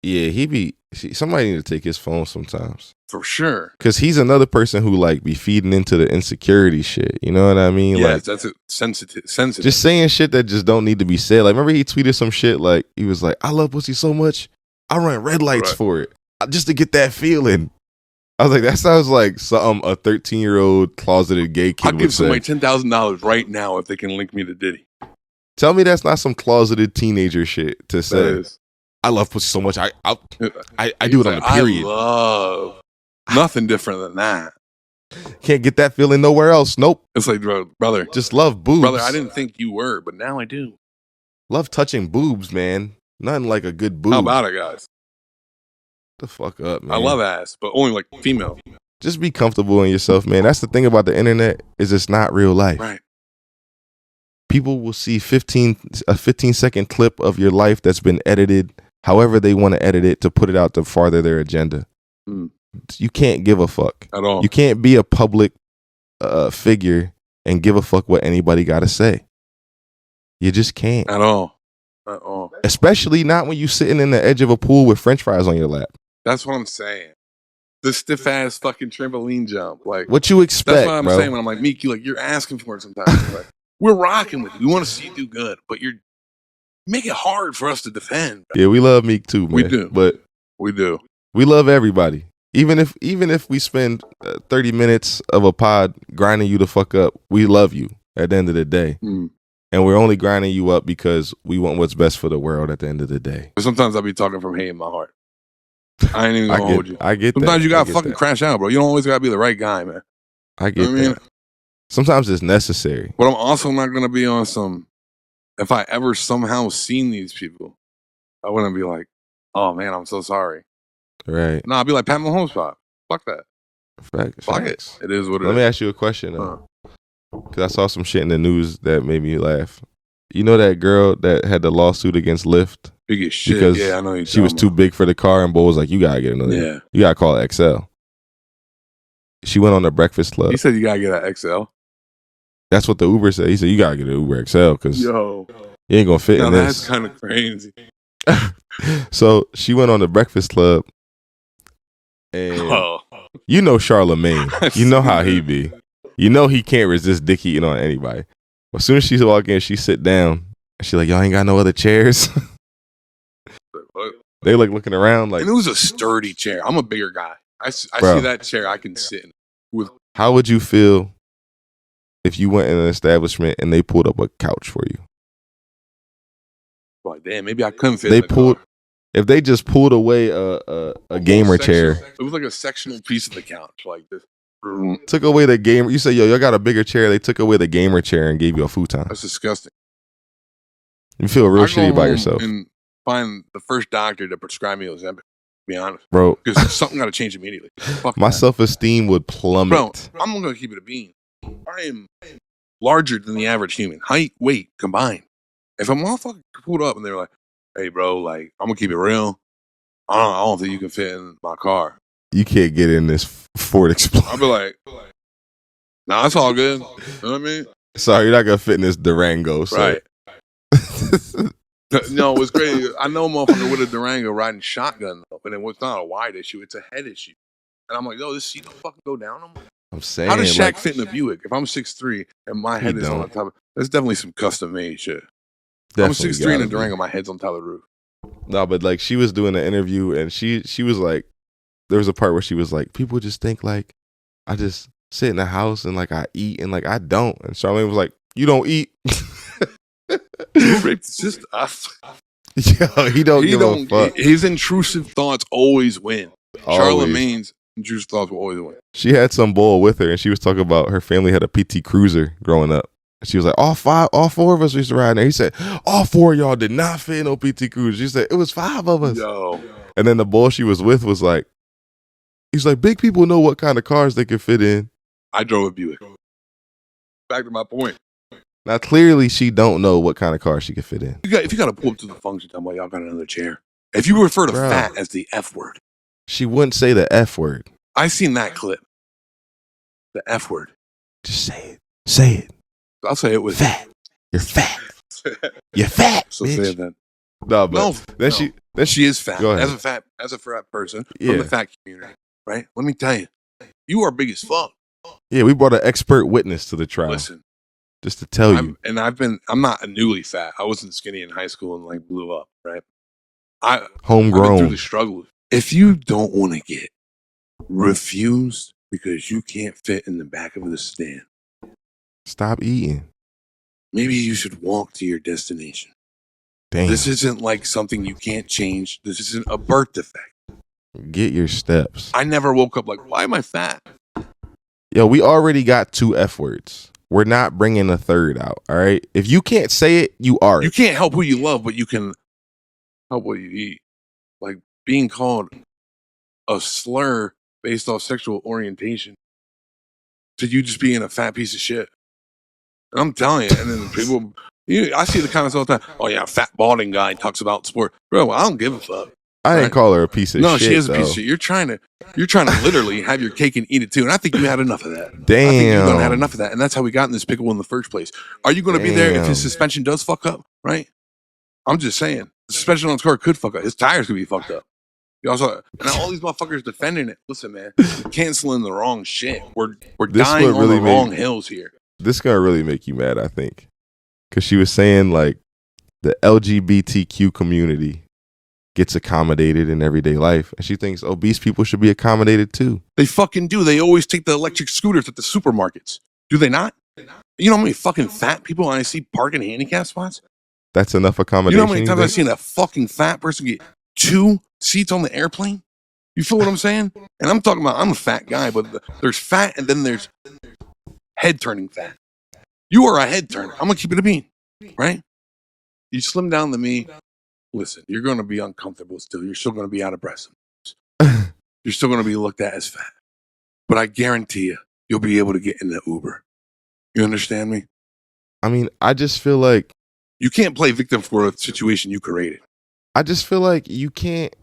Yeah, somebody need to take his phone sometimes. For sure. Because he's another person who like be feeding into the insecurity shit. You know what I mean? Yeah, like, that's it. Sensitive. Just saying shit that just don't need to be said. Like, remember he tweeted some shit like, he was like, I love pussy so much, I run red lights for it. Just to get that feeling. I was like, that sounds like something a 13-year-old closeted gay kid would say. I'll give somebody $10,000 right now if they can link me to Diddy. Tell me that's not some closeted teenager shit to say. I love pussy so much. I do it on the period. I love nothing different than that. Can't get that feeling nowhere else. Nope. It's like, brother. Just love boobs. Brother, I didn't think you were, but now I do. Love touching boobs, man. Nothing like a good boob. How about it, guys? The fuck up, man. I love ass, but only like female. Just be comfortable in yourself, man. That's the thing about the internet, is it's not real life. Right. People will see a 15-second clip of your life that's been edited however they want to edit it to put it out to farther their agenda. You can't give a fuck at all. You can't be a public figure and give a fuck what anybody got to say. You just can't. At all. Especially not when you sitting in the edge of a pool with French fries on your lap. That's what I'm saying. The stiff ass fucking trampoline jump. Like, what you expect? That's what I'm saying when I'm like, Meek, you're asking for it sometimes. Like, we're rocking with you. We want to see you do good, but you make it hard for us to defend. Yeah, we love Meek too, man. We do. But we do. We love everybody. Even if we spend 30 minutes of a pod grinding you the fuck up, we love you at the end of the day. And we're only grinding you up because we want what's best for the world at the end of the day. Sometimes I'll be talking from hate in my heart. I ain't even gonna hold you. I get that. Sometimes you gotta fucking crash out, bro. You don't always gotta be the right guy, man. I get that. Sometimes it's necessary. But I'm also not gonna be on some, if I ever somehow seen these people, I wouldn't be like, oh man, I'm so sorry. Right. No, I'd be like Pat Mahomes spot. Fuck that. Fuck it. It is what it is. Let me ask you a question though. Because I saw some shit in the news that made me laugh. You know that girl that had the lawsuit against Lyft? Big as shit. Because I know she was too big for the car, and Bo was like, you gotta get another. Yeah. You gotta call it XL. She went on the Breakfast Club. He said you gotta get an XL. That's what the Uber said. He said you gotta get an Uber XL because you ain't gonna fit in this. That's kind of crazy. So she went on the Breakfast Club, and you know Charlemagne. You know how he be. You know he can't resist dick eating on anybody. As soon as she walk in, she sit down. She like, y'all ain't got no other chairs. They like looking around like. And it was a sturdy chair. I'm a bigger guy. I see that chair I can sit in. How would you feel if you went in an establishment and they pulled up a couch for you? Like, damn, maybe I couldn't fit. If they just pulled away a gamer chair. It was like a sectional piece of the couch, like this. Took away the gamer. You say, yo, y'all got a bigger chair. They took away the gamer chair and gave you a futon. That's disgusting. You feel real shitty about yourself. And find the first doctor to prescribe me Ozempic. To be honest, bro, because something got to change immediately. My self-esteem would plummet. Bro, I'm gonna keep it a bean. I am larger than the average human, height, weight combined. If a motherfucker pulled up and they were like, "Hey, bro, like I'm gonna keep it real. I don't think you can fit in my car. You can't get in this Ford Explorer. I'll be like, nah, it's all good. You know what I mean? Sorry, you're not gonna fit in this Durango, so. Right. No, it's crazy. I know a motherfucker with a Durango riding shotgun, though, but it's not a wide issue, it's a head issue. And I'm like, yo, this seat don't fucking go down. I'm saying, how does Shaq fit in a Buick? If I'm 6'3" and my head is on the top, that's definitely some custom made shit. I'm 6'3" in a Durango, my head's on top of the roof. No, but like she was doing an interview and she was like, there was a part where she was like, people just think like I just sit in the house and like I eat and like I don't. And Charlamagne was like, you don't eat. He raped his sister. Yo, he don't give a fuck. His intrusive thoughts always win. Charlamagne's intrusive thoughts will always win. She had some bull with her and she was talking about her family had a PT Cruiser growing up. She was like, all four of us used to ride in there. He said, all four of y'all did not fit in no PT Cruiser. She said, it was 5 of us. Yo. And then the bull she was with was like, he's like, big people know what kind of cars they can fit in. I drove a Buick. Back to my point. Now, clearly, she don't know what kind of car she can fit in. If you got to pull up to the function, tell me y'all got another chair. If you refer to fat as the F word. She wouldn't say the F word. I seen that clip. The F word. Just say it. Say it. I'll say it with fat. You're fat. You're fat. So bitch. say it then. No, but then she is fat. As a fat person from the fat community, right? Let me tell you, you are big as fuck. Yeah, we brought an expert witness to the trial. Listen, just to tell you. I'm not a newly fat. I wasn't skinny in high school and like blew up, right? Homegrown. I've been through the struggle. If you don't want to get refused because you can't fit in the back of the stand, stop eating. Maybe you should walk to your destination. Damn. This isn't like something you can't change. This isn't a birth defect. Get your steps. I never woke up like, why am I fat? Yo, we already got 2 F words. We're not bringing a third out, all right? If you can't say it, you are. You can't help who you love, but you can help what you eat. Like being called a slur based off sexual orientation to you just being a fat piece of shit. And I'm telling you, and then people, I see the comments all the time. Oh yeah, fat balding guy talks about sport. Bro, I don't give a fuck. I didn't call her a piece of shit. No, she is a piece of shit. You're trying to literally have your cake and eat it too. And I think you had enough of that. Damn. I think you done had enough of that. And that's how we got in this pickle in the first place. Are you going to be there if his suspension does fuck up? Right? I'm just saying. The suspension on his car could fuck up. His tires could be fucked up. You also, and all these motherfuckers defending it. Listen, man, we're canceling the wrong shit. We're dying on the wrong hills here. This is going to really make you mad, I think. Because she was saying like the LGBTQ community gets accommodated in everyday life. And she thinks obese people should be accommodated too. They fucking do. They always take the electric scooters at the supermarkets. Do they not? You know how many fucking fat people I see parking handicap spots? That's enough accommodation. You know how many times I've seen a fucking fat person get 2 seats on the airplane? You feel what I'm saying? And I'm talking about, I'm a fat guy, but there's fat and then there's head turning fat. You are a head turner. I'm going to keep it a bean, right? You slim down to me. Listen, you're going to be uncomfortable still. You're still going to be out of breath. You're still going to be looked at as fat. But I guarantee you'll be able to get in the Uber. You understand me? I mean, I just feel like you can't play victim for a situation you created. I just feel like you can't.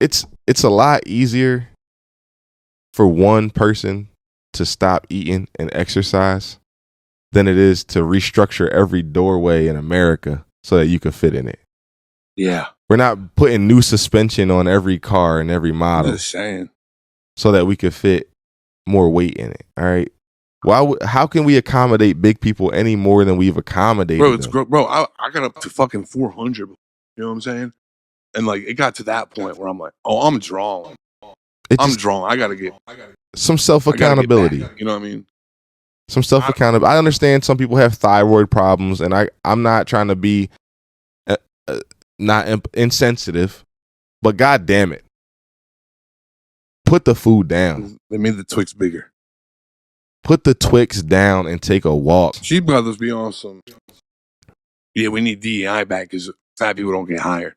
It's a lot easier for one person to stop eating and exercise than it is to restructure every doorway in America so that you can fit in it. Yeah. We're not putting new suspension on every car and every model. I'm just saying. So that we could fit more weight in it. All right. How can we accommodate big people any more than we've accommodated them? Bro, I got up to fucking 400. You know what I'm saying? And like it got to that point where I'm like, oh, I'm drawn. I gotta get some self accountability. You know what I mean? Some self accountability. I understand some people have thyroid problems, and I'm not trying to be not insensitive, but god damn it, put the food down. They made the Twix bigger. Put the Twix down and take a walk. She'd brothers be on some. Yeah, we need DEI back because fat people don't get hired.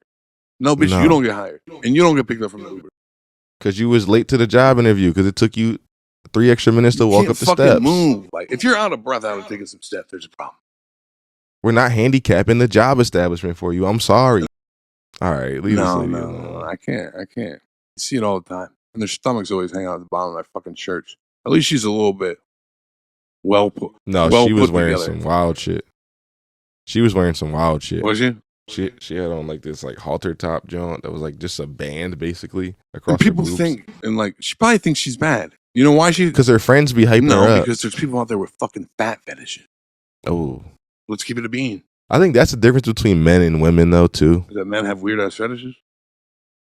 No, bitch, you don't get hired, and you don't get picked up from the Uber because you was late to the job interview because it took you 3 extra minutes to walk up the steps. Move. Like if you're out of breath out of taking some steps, there's a problem. We're not handicapping the job establishment for you. I'm sorry. All right, leave this lady alone. No, I can't. You see it all the time. And their stomachs always hang out at the bottom of that fucking church. At least she's a little bit well put. No, well she was put wearing together. some wild shit. She was wearing some wild shit. Was she? She had on like this like halter top joint that was like just a band basically across And people her boobs. think, and like, she probably thinks she's bad. You know why she? Because her friends be hyping her up. Because there's people out there with fucking fat fetishes. Oh. Let's keep it a bean. I think that's the difference between men and women though too. That men have weird ass fetishes?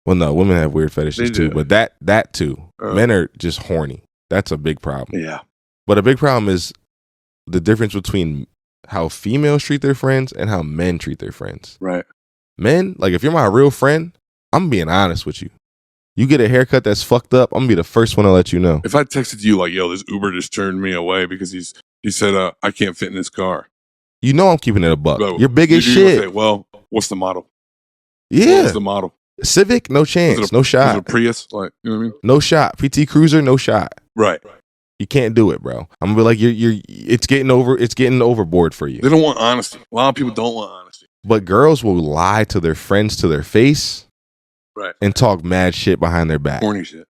Well, no, women have weird fetishes They too, do. but that too. Men are just horny. That's a big problem. Yeah. But a big problem is the difference between how females treat their friends and how men treat their friends. Right. Men, like if you're my real friend, I'm being honest with you. You get a haircut that's fucked up, I'm gonna be the first one to let you know. If I texted you like, yo, this Uber just turned me away because he said I can't fit in this car. You know I'm keeping it a buck. Bro, You're big as you're shit. say, well, what's the model? Yeah. What's the model? Civic, no chance. No Was it a shot. Prius? Like, you know what I mean? No shot. PT Cruiser, no shot. Right. You can't do it, bro. I'm gonna be like, it's getting overboard for you. They don't want honesty. A lot of people don't want honesty. But girls will lie to their friends to their face, right, and talk mad shit behind their back. Corny shit.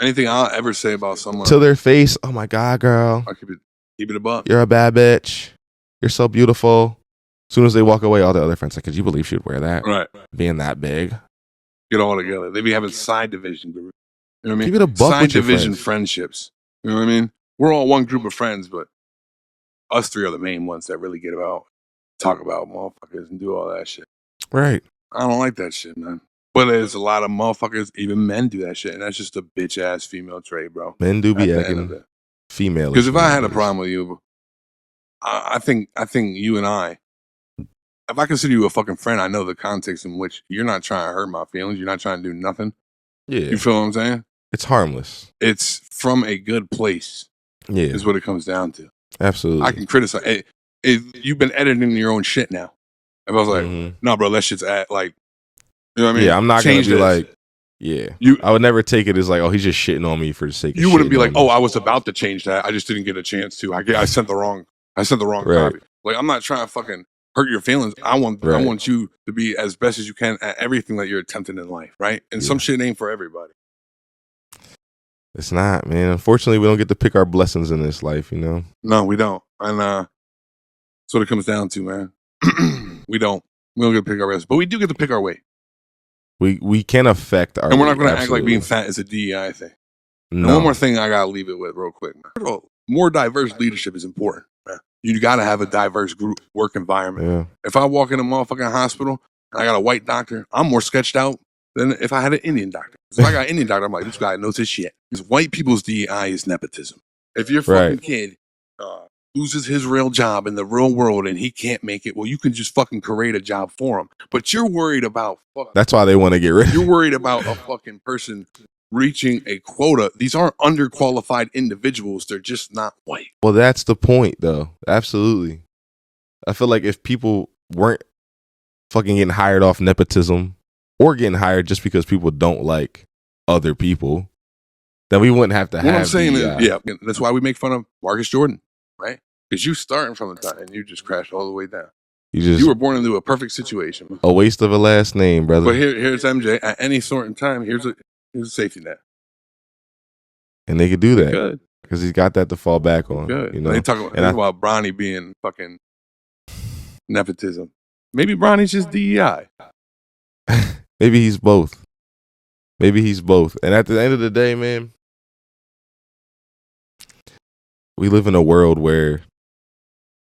Anything I'll ever say about someone to their face, oh my God, girl, I keep it a buck. You're a bad bitch. You're so beautiful. As soon as they walk away, all the other friends like, could you believe she would wear that? Right. Being that big. Get all together. They be having side division. You know what I mean? Keep it a buck side with your division friends. friendships. You know what I mean? We're all one group of friends, but us three are the main ones that really get about, talk about motherfuckers and do all that shit. Right. I don't like that shit, man. But there's a lot of motherfuckers, even men do that shit, and that's just a bitch ass female trait, bro. Men do be acting female. Because if I had a problem with you, I think you and I, if I consider you a fucking friend, I know the context in which you're not trying to hurt my feelings. You're not trying to do nothing. Yeah. You feel what I'm saying? It's harmless. It's from a good place. Yeah. Is what it comes down to. Absolutely. I can criticize. You've been editing your own shit now. If I was like, no, bro, that shit's like, you know what I mean? Yeah, I'm not going to be like, yeah. I would never take it as like, oh, he's just shitting on me for the sake of you wouldn't be like, me. oh, I was about to change that. I just didn't get a chance to. I sent the wrong copy. Like, I'm not trying to fucking hurt your feelings. I want you to be as best as you can at everything that you're attempting in life, right? And some shit ain't for everybody. It's not, man. Unfortunately, we don't get to pick our blessings in this life, you know? No, we don't. And that's what it comes down to, man. We don't get to pick our blessings. But we do get to pick our way. We can affect our And we're not going to act absolutely. like being fat is a DEI thing. No. And one more thing I got to leave it with real quick, man. More diverse leadership is important, man. You got to have a diverse group work environment. Yeah. If I walk in a motherfucking hospital and I got a white doctor, I'm more sketched out than if I had an Indian doctor. If I got an Indian doctor, I'm like, this guy knows his shit. Because white people's DEI is nepotism. If your fucking kid loses his real job in the real world and he can't make it, well, you can just fucking create a job for him. But you're worried about that's why they want to get rid of You're worried about a fucking person reaching a quota. These aren't underqualified individuals. They're just not white. Well, that's the point, though. Absolutely. I feel like if people weren't fucking getting hired off nepotism or getting hired just because people don't like other people, then we wouldn't have to have. What I'm saying is, that's why we make fun of Marcus Jordan, right? Because you starting from the top and you just crashed all the way down. You were born into a perfect situation. A waste of a last name, brother. But here's MJ. At any certain time, here's a safety net. And they could do that because he's got that to fall back on. You know, they talk about Bronny being fucking nepotism. Maybe Bronny's just DEI. Maybe he's both. And at the end of the day, man, we live in a world where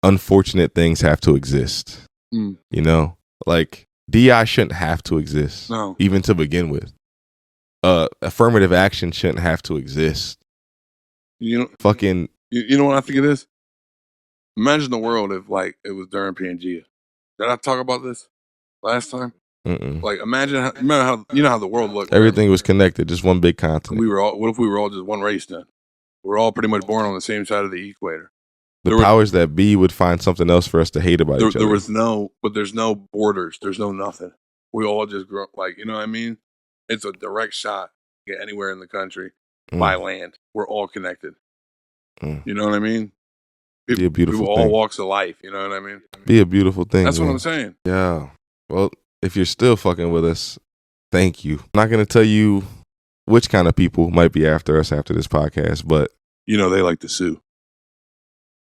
unfortunate things have to exist. You know, like DI shouldn't have to exist, even to begin with. Affirmative action shouldn't have to exist. You know, You know what I think it is? Imagine the world if like it was during Pangea. Did I talk about this last time? Like imagine how the world looked. Everything was connected, just one big continent. What if we were all just one race then? We're all pretty much born on the same side of the equator. The powers that be would find something else for us to hate about each other. There's no borders. There's no nothing. We all just grow like, you know what I mean? It's a direct shot to get anywhere in the country by land. We're all connected. You know what I mean? Be a beautiful people thing. all walks of life. You know what I mean? Be a beautiful thing. That's man. what I'm saying. Yeah. Well, if you're still fucking with us, thank you. I'm not gonna tell you which kind of people might be after us after this podcast, but they like to sue.